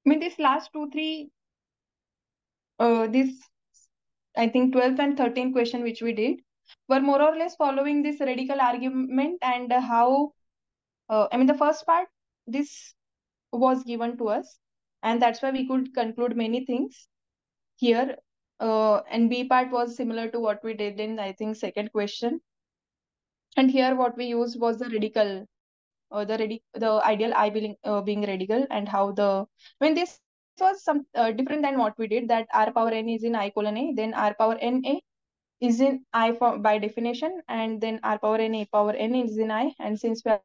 I mean, this last two, three, this, I think 12th and 13th question which we did were more or less following this radical argument, and how, I mean, the first part, this was given to us, and that's why we could conclude many things here. And B part was similar to what we did in, I think, second question. And here what we used was the radical, the ideal I being radical, and how the, I mean, this was some different than what we did, that R power n is in I colon A, then R power n A is in I for, by definition, and then R power n A power n is in I, and since we are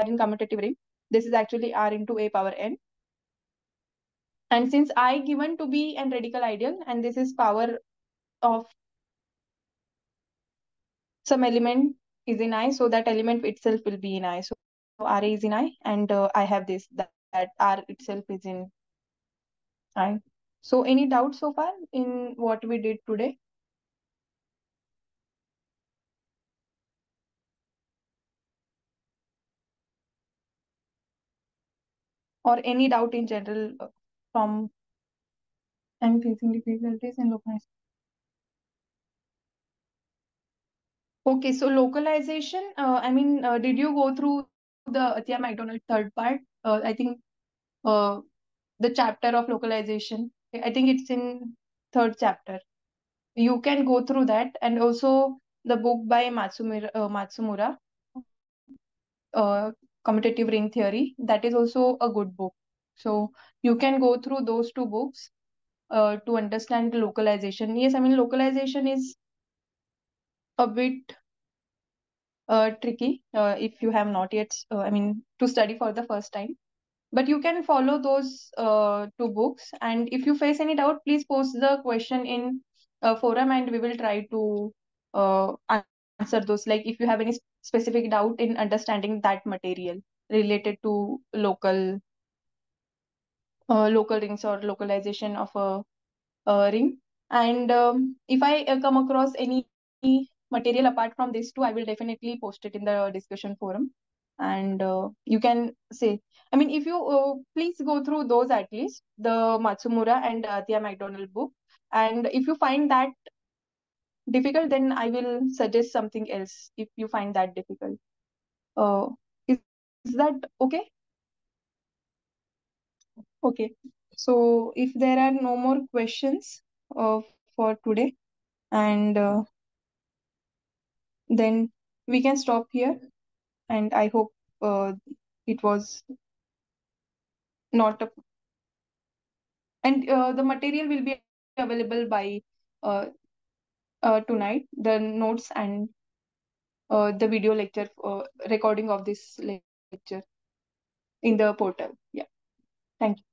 in commutative ring, this is actually R into A power n. And since I given to be an radical ideal, and this is power of some element is in I, so that element itself will be in I. So R is in I, and I have this, that R itself is in I. So any doubts so far in what we did today? Or any doubt in general from I'm facing difficulties in localization? Okay, so localization, I mean, did you go through the Athiya MacDonald third part? I think uh, the chapter of localization. I think it's in third chapter. You can go through that, and also the book by Matsumura, Commutative Ring Theory. That is also a good book. So you can go through those two books to understand the localization. Yes, I mean, localization is a bit tricky if you have not yet, I mean, to study for the first time. But you can follow those two books. And if you face any doubt, please post the question in forum, and we will try to uh, answer those. Like if you have any specific doubt in understanding that material related to local rings or localization of a ring. And if I come across any material apart from these two, I will definitely post it in the discussion forum. And you can say, I mean, if you please go through those, at least the Matsumura and Tia MacDonald book. And if you find that difficult, then I will suggest something else if you find that difficult. Uh, is that okay? Okay. So if there are no more questions for today, and then we can stop here. And I hope it was not a, and the material will be available by uh, tonight, the notes and the video lecture recording of this lecture in the portal. Yeah. Thank you.